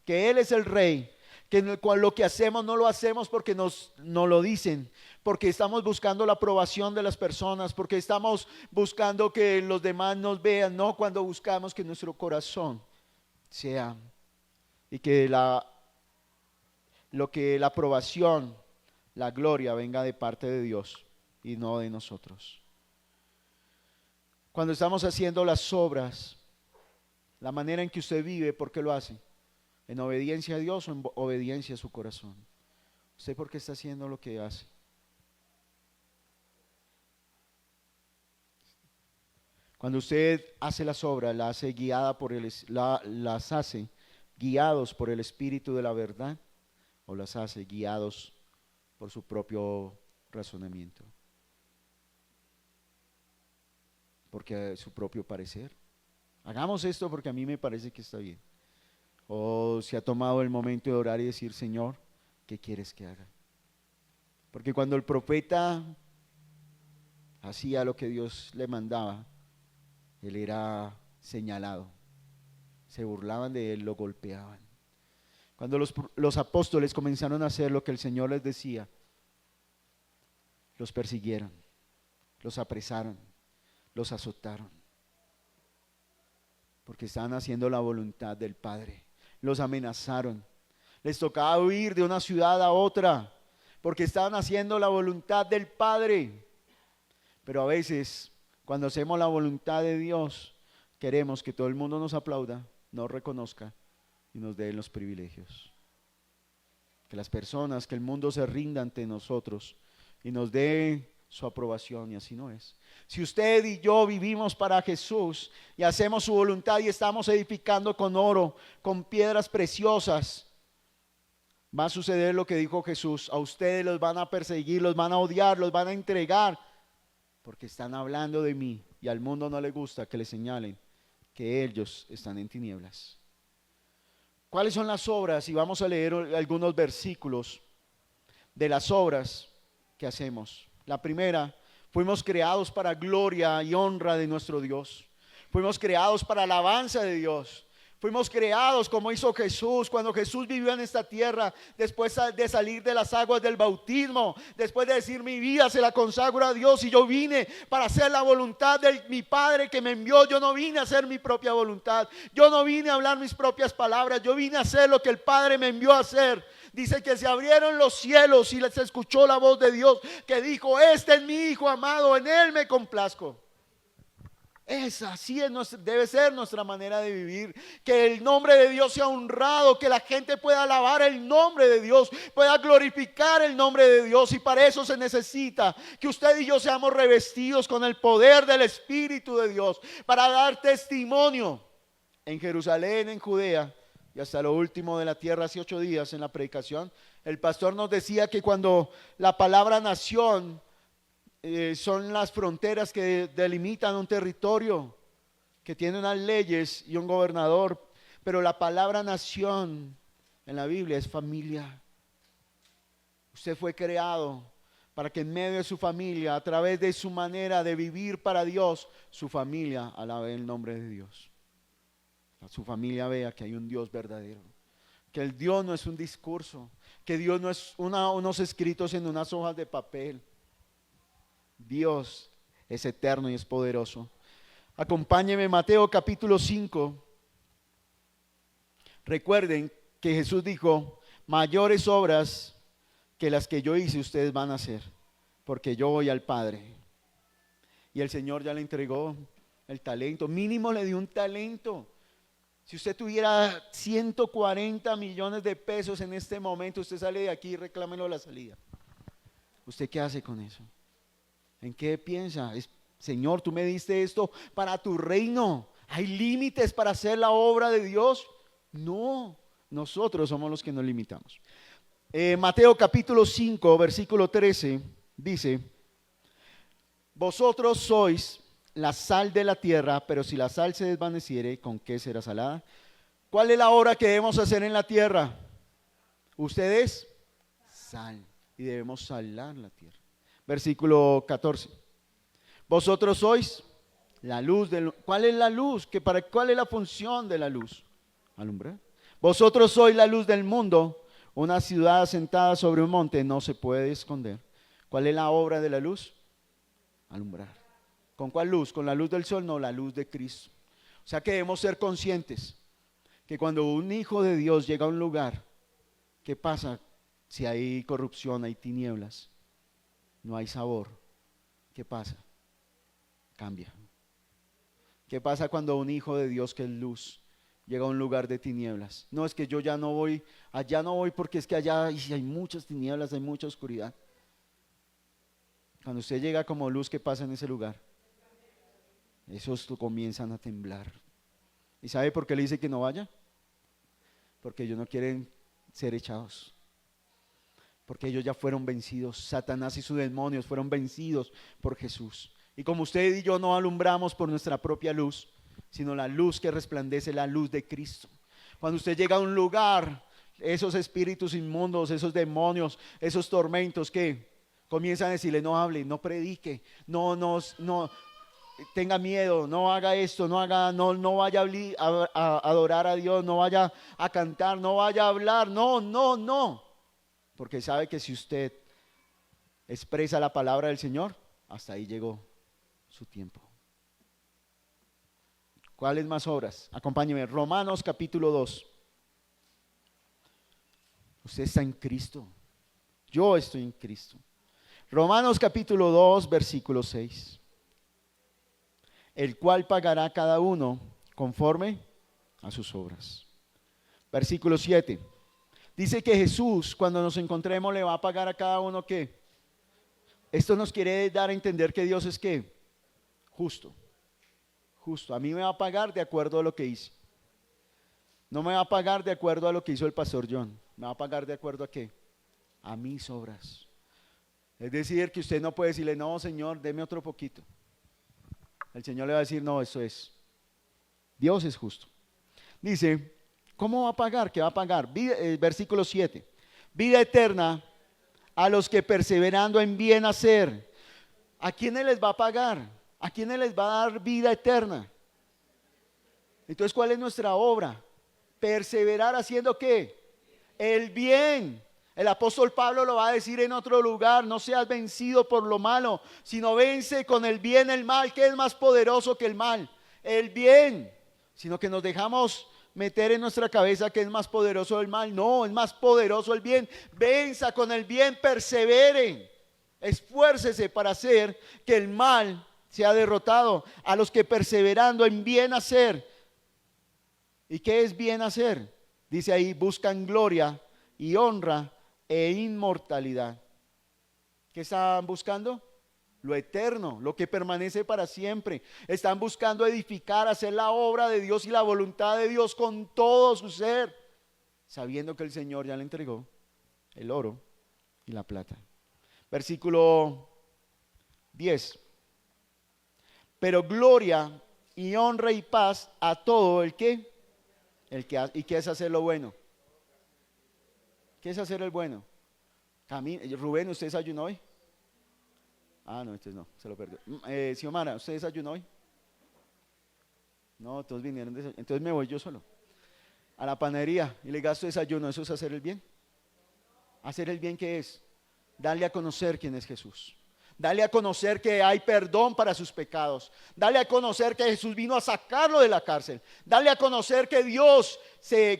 que Él es el Rey, que lo que hacemos no lo hacemos porque nos lo dicen, porque estamos buscando la aprobación de las personas, porque estamos buscando que los demás nos vean, no, cuando buscamos que nuestro corazón sea, y que la aprobación, la gloria venga de parte de Dios y no de nosotros. Cuando estamos haciendo las obras, la manera en que usted vive, ¿por qué lo hace? ¿En obediencia a Dios o en obediencia a su corazón? ¿Usted por qué está haciendo lo que hace? Cuando usted hace las obras, las hace las hace guiados por el Espíritu de la verdad, o las hace guiados por su propio razonamiento, porque su propio parecer. Hagamos esto porque a mí me parece que está bien. O se ha tomado el momento de orar y decir: Señor, ¿qué quieres que haga? Porque cuando el profeta hacía lo que Dios le mandaba, él era señalado, se burlaban de él, lo golpeaban. Cuando los apóstoles comenzaron a hacer lo que el Señor les decía, los persiguieron, los apresaron, los azotaron, porque estaban haciendo la voluntad del Padre. Los amenazaron, les tocaba huir de una ciudad a otra, porque estaban haciendo la voluntad del Padre. Pero a veces, cuando hacemos la voluntad de Dios, queremos que todo el mundo nos aplauda, nos reconozca y nos dé los privilegios. Que las personas, que el mundo se rinda ante nosotros y nos dé su aprobación, y así no es. Si usted y yo vivimos para Jesús y hacemos su voluntad y estamos edificando con oro, con piedras preciosas, va a suceder lo que dijo Jesús: a ustedes los van a perseguir, los van a odiar, los van a entregar, porque están hablando de mí, y al mundo no le gusta que le señalen que ellos están en tinieblas. ¿Cuáles son las obras? Y vamos a leer algunos versículos de las obras que hacemos. La primera: fuimos creados para gloria y honra de nuestro Dios. Fuimos creados para alabanza de Dios. Fuimos creados como hizo Jesús cuando Jesús vivió en esta tierra, después de salir de las aguas del bautismo, después de decir: mi vida se la consagro a Dios, y yo vine para hacer la voluntad de mi Padre que me envió. Yo no vine a hacer mi propia voluntad, yo no vine a hablar mis propias palabras, yo vine a hacer lo que el Padre me envió a hacer. Dice que se abrieron los cielos y se escuchó la voz de Dios que dijo: este es mi Hijo amado, en Él me complazco. Así debe ser nuestra manera de vivir. Que el nombre de Dios sea honrado, que la gente pueda alabar el nombre de Dios, pueda glorificar el nombre de Dios. Y para eso se necesita que usted y yo seamos revestidos con el poder del Espíritu de Dios, para dar testimonio en Jerusalén, en Judea y hasta lo último de la tierra. Hace 8 días en la predicación el pastor nos decía que cuando la palabra nación son las fronteras que delimitan un territorio, que tiene unas leyes y un gobernador, pero la palabra nación en la Biblia es familia. Usted fue creado para que en medio de su familia, a través de su manera de vivir para Dios, su familia alabe el nombre de Dios. Su familia vea que hay un Dios verdadero, que el Dios no es un discurso, que Dios no es unos escritos en unas hojas de papel. Dios es eterno y es poderoso. Acompáñenme, Mateo capítulo 5. Recuerden que Jesús dijo: mayores obras que las que yo hice ustedes van a hacer, porque yo voy al Padre. Y el Señor ya le entregó el talento, mínimo le dio un talento. Si usted tuviera 140 millones de pesos en este momento, usted sale de aquí y reclámelo la salida. ¿Usted qué hace con eso? ¿En qué piensa? Señor, tú me diste esto para tu reino. ¿Hay límites para hacer la obra de Dios? No, nosotros somos los que nos limitamos. Mateo capítulo 5, versículo 13, dice: vosotros sois la sal de la tierra, pero si la sal se desvaneciere, ¿con qué será salada? ¿Cuál es la obra que debemos hacer en la tierra? Ustedes, sal, y debemos salar la tierra. Versículo 14. Vosotros sois la luz del... ¿Cuál es la luz? ¿Cuál es la función de la luz? Alumbrar. Vosotros sois la luz del mundo. Una ciudad asentada sobre un monte no se puede esconder. ¿Cuál es la obra de la luz? Alumbrar. ¿Con cuál luz? ¿Con la luz del sol? No, la luz de Cristo. O sea que debemos ser conscientes que cuando un hijo de Dios llega a un lugar, ¿qué pasa si hay corrupción, hay tinieblas? No hay sabor. ¿Qué pasa? Cambia. ¿Qué pasa cuando un hijo de Dios que es luz llega a un lugar de tinieblas? No, es que yo ya no voy, allá no voy porque es que allá hay muchas tinieblas, hay mucha oscuridad. Cuando usted llega como luz, ¿qué pasa en ese lugar? Esos comienzan a temblar. ¿Y sabe por qué le dice que no vaya? Porque ellos no quieren ser echados. Porque ellos ya fueron vencidos. Satanás y sus demonios fueron vencidos por Jesús. Y como usted y yo no alumbramos por nuestra propia luz, sino la luz que resplandece, la luz de Cristo. Cuando usted llega a un lugar, esos espíritus inmundos, esos demonios, esos tormentos que comienzan a decirle: no hable, no predique, no tenga miedo, no haga esto, no vaya a adorar a Dios, no vaya a cantar, no vaya a hablar, no. Porque sabe que si usted expresa la palabra del Señor, hasta ahí llegó su tiempo. ¿Cuáles más obras? Acompáñeme, Romanos capítulo 2. Usted está en Cristo. Yo estoy en Cristo. Romanos capítulo 2, versículo 6. El cual pagará cada uno conforme a sus obras. Versículo 7. Dice que Jesús, cuando nos encontremos, le va a pagar a cada uno ¿qué? Esto nos quiere dar a entender que Dios es ¿qué? Justo. A mí me va a pagar de acuerdo a lo que hice. No me va a pagar de acuerdo a lo que hizo el pastor John. Me va a pagar de acuerdo a ¿qué? A mis obras. Es decir, que usted no puede decirle: no, Señor, deme otro poquito. El Señor le va a decir: no, eso es. Dios es justo. Dice, ¿cómo va a pagar? ¿Qué va a pagar? Versículo 7. Vida eterna a los que perseverando en bien hacer. ¿A quiénes les va a pagar? ¿A quiénes les va a dar vida eterna? Entonces, ¿cuál es nuestra obra? Perseverar haciendo ¿qué? El bien. El apóstol Pablo lo va a decir en otro lugar: no seas vencido por lo malo, sino vence con el bien el mal. ¿Qué es más poderoso que el mal? El bien. Sino que nos dejamos meter en nuestra cabeza que es más poderoso el mal. No, es más poderoso el bien. Venza con el bien, perseveren. Esfuércese para hacer que el mal sea derrotado. A los que perseverando en bien hacer. ¿Y qué es bien hacer? Dice ahí: buscan gloria y honra e inmortalidad. ¿Qué están buscando? Lo eterno, lo que permanece para siempre. Están buscando edificar, hacer la obra de Dios y la voluntad de Dios con todo su ser, sabiendo que el Señor ya le entregó el oro y la plata. Versículo 10. Pero gloria y honra y paz a todo el que ¿y qué es hacer lo bueno? ¿Qué es hacer el bueno? Rubén, ¿usted desayunó hoy? Ah, no, entonces no, se lo perdió. Xiomara, ¿usted desayunó hoy? No, todos vinieron entonces me voy yo solo a la panadería y le gasto desayuno. ¿Eso es hacer el bien? ¿Hacer el bien qué es? Darle a conocer quién es Jesús. Darle a conocer que hay perdón para sus pecados. Darle a conocer que Jesús vino a sacarlo de la cárcel. Darle a conocer que Dios,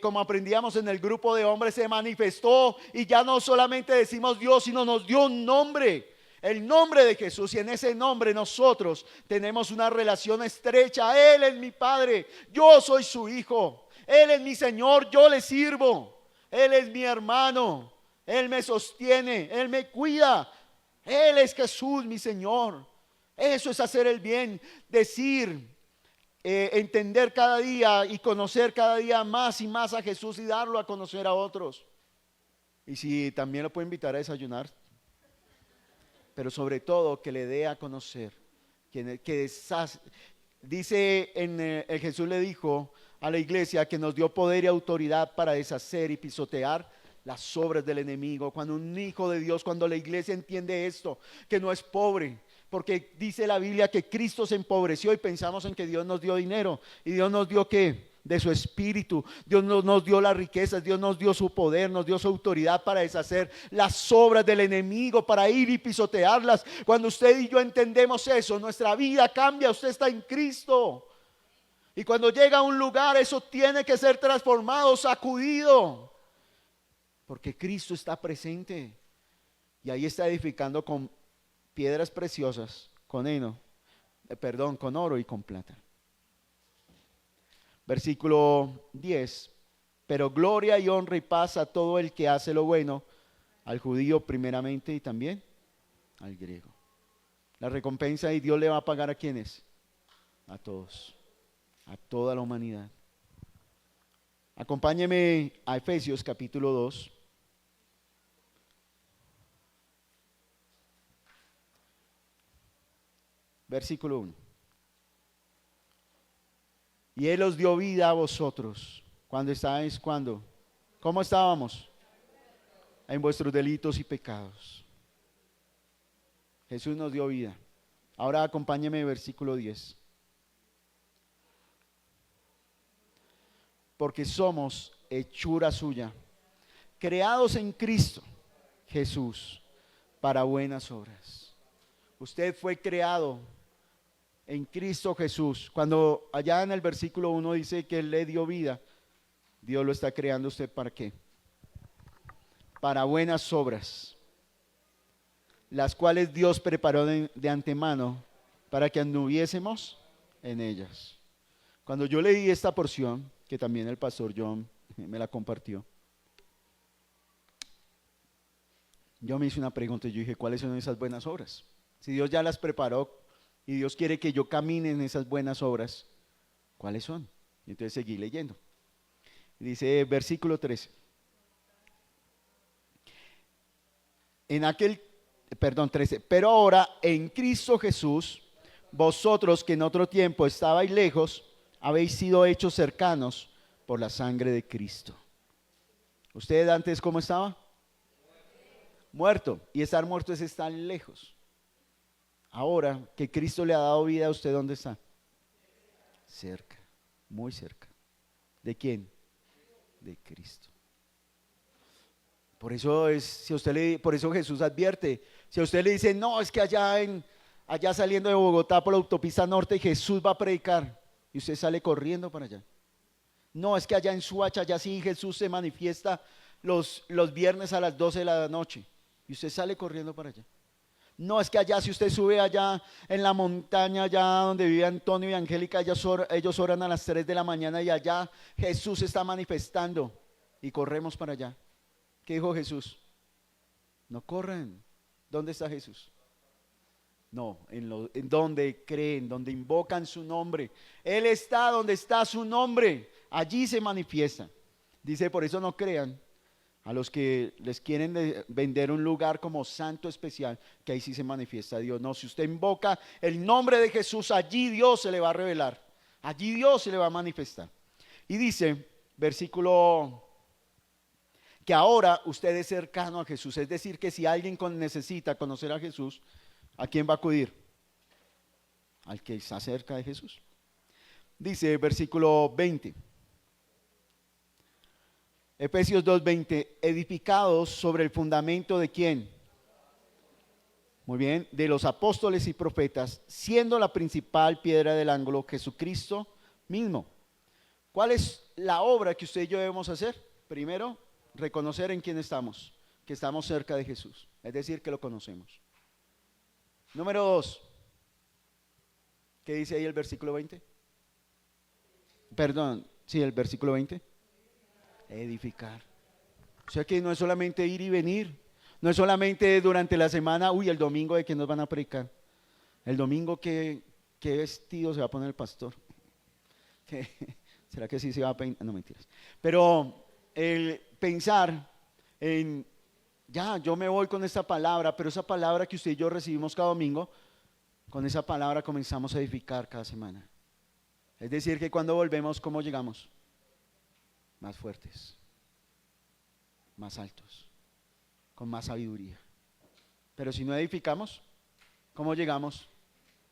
como aprendíamos en el grupo de hombres, se manifestó y ya no solamente decimos Dios, sino nos dio un nombre. El nombre de Jesús, y en ese nombre nosotros tenemos una relación estrecha. Él es mi Padre, yo soy su hijo. Él es mi Señor, yo le sirvo. Él es mi hermano, Él me sostiene, Él me cuida. Él es Jesús, mi Señor. Eso es hacer el bien, decir, entender cada día y conocer cada día más y más a Jesús y darlo a conocer a otros. Y si también lo puede invitar a desayunar, pero sobre todo que le dé a conocer, dice el Jesús le dijo a la iglesia que nos dio poder y autoridad para deshacer y pisotear las obras del enemigo. Cuando un hijo de Dios, cuando la iglesia entiende esto, que no es pobre, porque dice la Biblia que Cristo se empobreció y pensamos en que Dios nos dio dinero. ¿Y Dios nos dio qué? De su espíritu. Dios nos dio las riquezas, Dios nos dio su poder, nos dio su autoridad para deshacer las obras del enemigo, para ir y pisotearlas. Cuando usted y yo entendemos eso, nuestra vida cambia. Usted está en Cristo. Y cuando llega a un lugar, eso tiene que ser transformado, sacudido, porque Cristo está presente. Y ahí está edificando con piedras preciosas, con con oro y con plata. Versículo 10. Pero gloria y honra y paz a todo el que hace lo bueno, al judío primeramente y también al griego. La recompensa y Dios le va a pagar ¿a quiénes? A todos, a toda la humanidad. Acompáñeme a Efesios capítulo 2. Versículo 1. Y Él os dio vida a vosotros. ¿Cuándo estáis? ¿Cuándo? ¿Cómo estábamos? En vuestros delitos y pecados. Jesús nos dio vida. Ahora acompáñeme versículo 10. Porque somos hechura suya, creados en Cristo Jesús para buenas obras. Usted fue creado en Cristo Jesús. Cuando allá en el versículo 1 dice que Él le dio vida, Dios lo está creando usted ¿para qué? Para buenas obras, las cuales Dios preparó de antemano para que anduviésemos en ellas. Cuando yo leí esta porción, que también el pastor John me la compartió, yo me hice una pregunta y yo dije, ¿cuáles son esas buenas obras? Si Dios ya las preparó y Dios quiere que yo camine en esas buenas obras, ¿cuáles son? Y entonces seguí leyendo. Dice versículo 13. 13. Pero ahora en Cristo Jesús, vosotros que en otro tiempo estabais lejos, habéis sido hechos cercanos por la sangre de Cristo. ¿Usted antes cómo estaba? Muerto. Y estar muerto es estar lejos. Ahora que Cristo le ha dado vida a usted, ¿dónde está? Cerca, muy cerca. ¿De quién? De Cristo. Por eso por eso Jesús advierte, si a usted le dice, no, es que allá saliendo de Bogotá por la autopista norte, Jesús va a predicar, y usted sale corriendo para allá. No, es que allá en Suacha, allá sí Jesús se manifiesta los viernes a las 12 de la noche, y usted sale corriendo para allá. No, es que allá, si usted sube allá en la montaña, allá donde vive Antonio y Angélica, ellos oran a las 3 de la mañana y allá Jesús se está manifestando y corremos para allá. ¿Qué dijo Jesús? No corren. ¿Dónde está Jesús? No, en donde creen, donde invocan su nombre. Él está donde está su nombre. Allí se manifiesta. Dice, por eso no crean a los que les quieren vender un lugar como santo especial, que ahí sí se manifiesta Dios. No, si usted invoca el nombre de Jesús, allí Dios se le va a revelar. Allí Dios se le va a manifestar. Y dice, versículo, que ahora usted es cercano a Jesús. Es decir, que si alguien necesita conocer a Jesús, ¿a quién va a acudir? Al que está cerca de Jesús. Dice, versículo 20. Efesios 2:20, edificados sobre el fundamento de ¿quién? Muy bien, de los apóstoles y profetas, siendo la principal piedra del ángulo Jesucristo mismo. ¿Cuál es la obra que usted y yo debemos hacer? Primero, reconocer en quién estamos, que estamos cerca de Jesús, es decir, que lo conocemos. Número 2, ¿qué dice ahí el versículo 20? Perdón, sí, el versículo 20. Edificar. O sea que no es solamente ir y venir, no es solamente durante la semana, el domingo de que nos van a predicar, el domingo qué vestido se va a poner el pastor, ¿será que sí se va a peinar? No, mentiras, pero el pensar en Ya, yo me voy con esta palabra, pero esa palabra que usted y yo recibimos cada domingo, con esa palabra comenzamos a edificar cada semana. Es decir, que cuando volvemos, ¿cómo llegamos? Más fuertes, más altos, con más sabiduría. Pero si no edificamos, ¿cómo llegamos?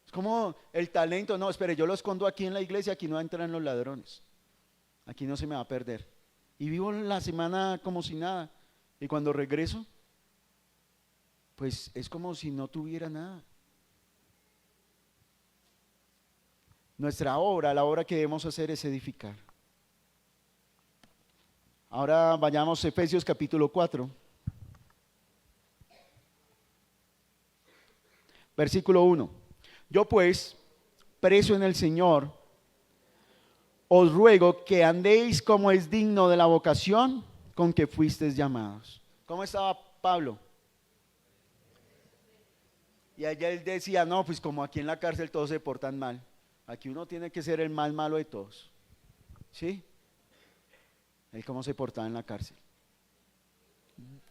Es como el talento, no, espere, yo lo escondo aquí en la iglesia, aquí no entran los ladrones, aquí no se me va a perder. Y vivo la semana como si nada, y cuando regreso, pues es como si no tuviera nada. Nuestra obra, la obra que debemos hacer es edificar. Ahora vayamos a Efesios capítulo 4. Versículo 1. Yo pues, preso en el Señor, os ruego que andéis como es digno de la vocación con que fuisteis llamados. ¿Cómo estaba Pablo? Y allá él decía, no, pues como aquí en la cárcel todos se portan mal. Aquí uno tiene que ser el más malo de todos. ¿Sí? Él cómo se portaba en la cárcel.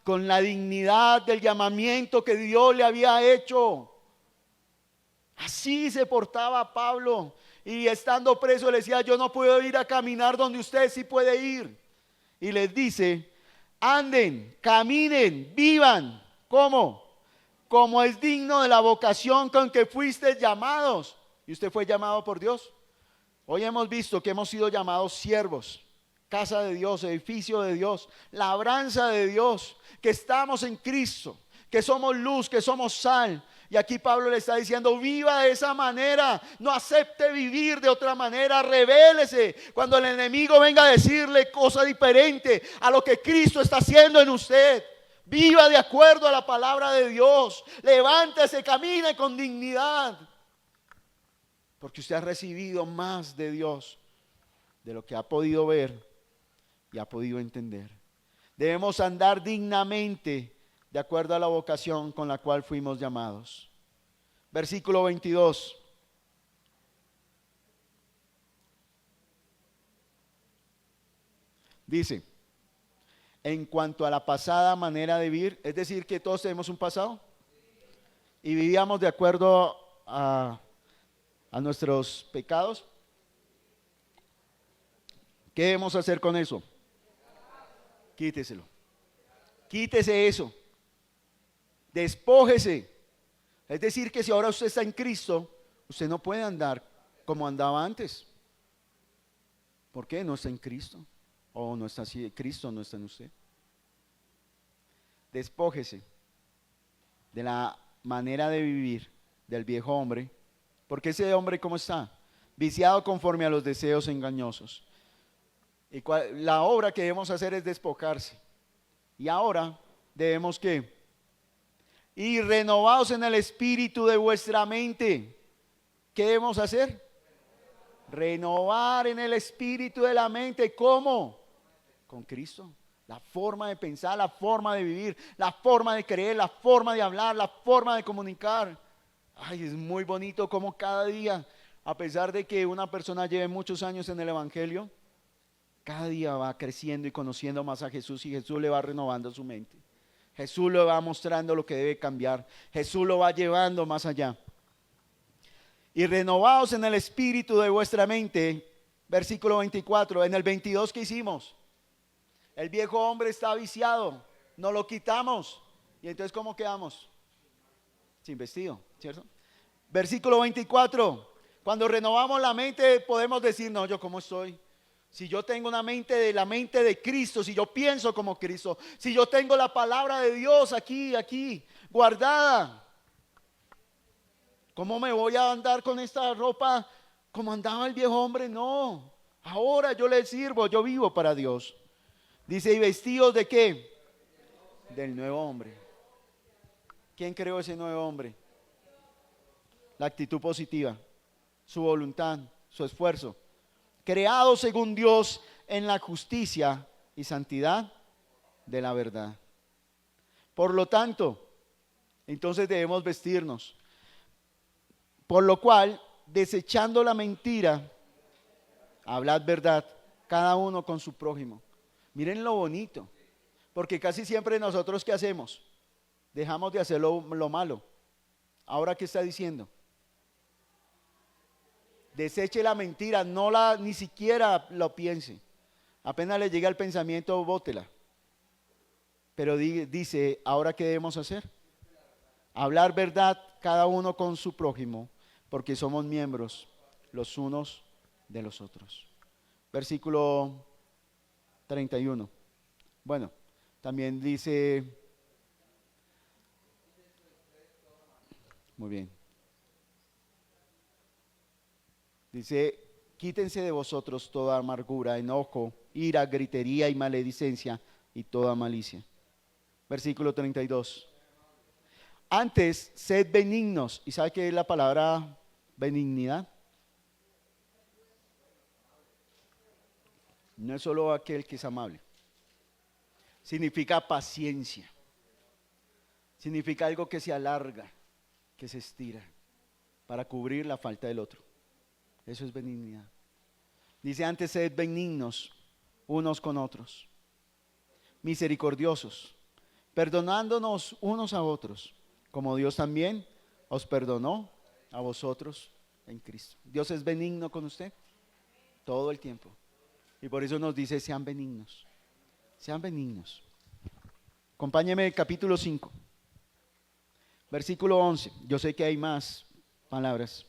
Con la dignidad del llamamiento que Dios le había hecho. Así se portaba Pablo. Y estando preso le decía, yo no puedo ir a caminar donde usted sí puede ir. Y les dice, anden, caminen, vivan. ¿Cómo? Como es digno de la vocación con que fuiste llamados. ¿Y usted fue llamado por Dios? Hoy hemos visto que hemos sido llamados siervos, casa de Dios, edificio de Dios, labranza de Dios, que estamos en Cristo, que somos luz, que somos sal. Y aquí Pablo le está diciendo, viva de esa manera, no acepte vivir de otra manera, revélese. Cuando el enemigo venga a decirle cosa diferente a lo que Cristo está haciendo en usted, viva de acuerdo a la palabra de Dios, levántese, camine con dignidad. Porque usted ha recibido más de Dios de lo que ha podido ver y ha podido entender. Debemos andar dignamente de acuerdo a la vocación con la cual fuimos llamados. Versículo 22. Dice, en cuanto a la pasada manera de vivir, es decir, que todos tenemos un pasado y vivíamos de acuerdo a nuestros pecados. ¿Qué debemos hacer con eso? Quíteselo. Quítese eso. Despójese. Es decir, que si ahora usted está en Cristo, usted no puede andar como andaba antes. ¿Por qué? No está en Cristo. O no está así, Cristo no está en usted. Despójese de la manera de vivir del viejo hombre. Porque ese hombre, ¿cómo está? Viciado conforme a los deseos engañosos. Y la obra que debemos hacer es despojarse. Y ahora debemos ¿qué? Y renovados en el espíritu de vuestra mente. ¿Qué debemos hacer? Renovar en el espíritu de la mente. ¿Cómo? Con Cristo. La forma de pensar, la forma de vivir, la forma de creer, la forma de hablar, la forma de comunicar. Ay, es muy bonito como cada día, a pesar de que una persona lleve muchos años en el evangelio, cada día va creciendo y conociendo más a Jesús, y Jesús le va renovando su mente. Jesús le va mostrando lo que debe cambiar. Jesús lo va llevando más allá. Y renovaos en el espíritu de vuestra mente, versículo 24. En el 22, ¿qué hicimos? El viejo hombre está viciado, no lo quitamos. Y entonces, ¿cómo quedamos? Sin vestido, ¿cierto? Versículo 24. Cuando renovamos la mente podemos decir, no, yo cómo estoy. Si yo tengo una mente de la mente de Cristo, si yo pienso como Cristo, si yo tengo la palabra de Dios aquí, guardada, ¿cómo me voy a andar con esta ropa como andaba el viejo hombre? No, ahora yo le sirvo, yo vivo para Dios. Dice, ¿y vestidos de qué? Del nuevo hombre. ¿Quién creó ese nuevo hombre? La actitud positiva, su voluntad, su esfuerzo. Creado según Dios en la justicia y santidad de la verdad. Por lo tanto, entonces debemos vestirnos. Por lo cual, desechando la mentira, hablad verdad, cada uno con su prójimo. Miren lo bonito. Porque casi siempre nosotros, ¿qué hacemos? Dejamos de hacer lo malo. Ahora, ¿qué está diciendo? Deseche la mentira, ni siquiera lo piense. Apenas le llega el pensamiento, bótela. Pero dice, ¿ahora qué debemos hacer? Hablar verdad cada uno con su prójimo, porque somos miembros los unos de los otros. Versículo 31. Bueno, también dice, muy bien, dice, quítense de vosotros toda amargura, enojo, ira, gritería y maledicencia y toda malicia. Versículo 32. Antes, sed benignos. ¿Y sabe qué es la palabra benignidad? No es solo aquel que es amable. Significa paciencia. Significa algo que se alarga, que se estira para cubrir la falta del otro. Eso es benignidad. Dice antes, sed benignos unos con otros, misericordiosos, perdonándonos unos a otros, como Dios también os perdonó a vosotros en Cristo. Dios es benigno con usted todo el tiempo. Y por eso nos dice, sean benignos. Sean benignos. Acompáñeme capítulo 5, versículo 11. Yo sé que hay más palabras.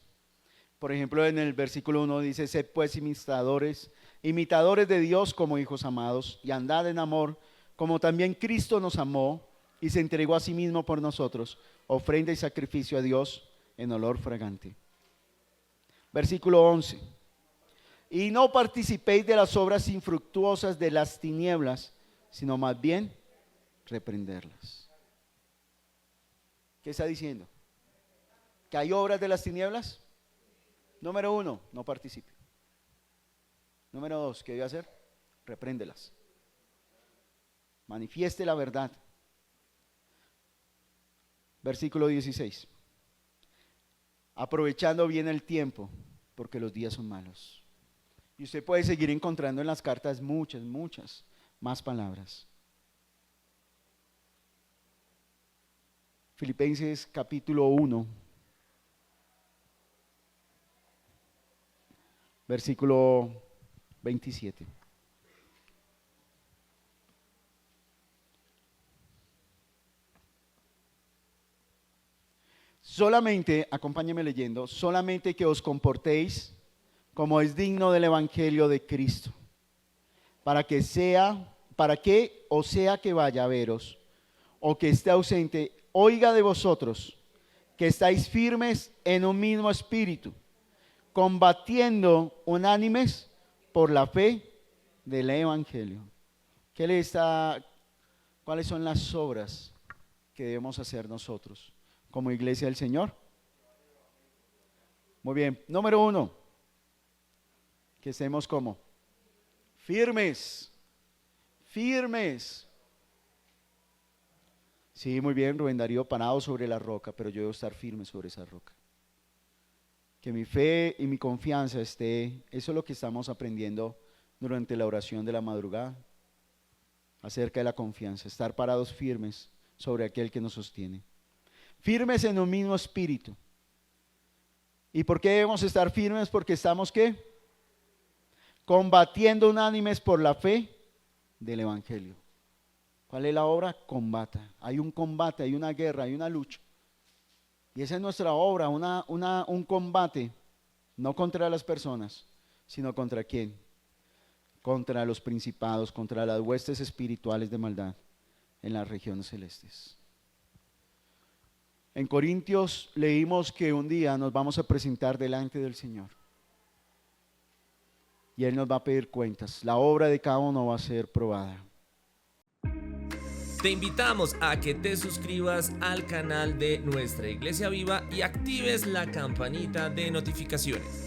Por ejemplo, en el versículo 1 dice, sed pues imitadores de Dios como hijos amados, y andad en amor, como también Cristo nos amó y se entregó a sí mismo por nosotros, ofrenda y sacrificio a Dios en olor fragante. Versículo 11. Y no participéis de las obras infructuosas de las tinieblas, sino más bien reprenderlas. ¿Qué está diciendo? ¿Que hay obras de las tinieblas? Número 1, no participe. Número 2, ¿qué debe hacer? Repréndelas. Manifieste la verdad. Versículo 16. Aprovechando bien el tiempo, porque los días son malos. Y usted puede seguir encontrando en las cartas muchas más palabras. Filipenses capítulo 1, versículo 27. Solamente, acompáñeme leyendo, solamente que os comportéis como es digno del evangelio de Cristo, para que o sea que vaya a veros, o que esté ausente, oiga de vosotros, que estáis firmes en un mismo espíritu, combatiendo unánimes por la fe del evangelio. ¿Cuáles son las obras que debemos hacer nosotros como iglesia del Señor? Muy bien, número 1, que estemos como firmes. Sí, muy bien, Rubén Darío, parado sobre la roca, pero yo debo estar firme sobre esa roca. Que mi fe y mi confianza esté, eso es lo que estamos aprendiendo durante la oración de la madrugada, acerca de la confianza, estar parados firmes sobre aquel que nos sostiene. Firmes en un mismo espíritu. ¿Y por qué debemos estar firmes? Porque estamos, ¿qué? Combatiendo unánimes por la fe del evangelio. ¿Cuál es la obra? Combata. Hay un combate, hay una guerra, hay una lucha. Y esa es nuestra obra, un combate, no contra las personas, sino contra quién. Contra los principados, contra las huestes espirituales de maldad en las regiones celestes. En Corintios leímos que un día nos vamos a presentar delante del Señor. Y Él nos va a pedir cuentas. La obra de cada uno va a ser probada. Te invitamos a que te suscribas al canal de Nuestra Iglesia Viva y actives la campanita de notificaciones.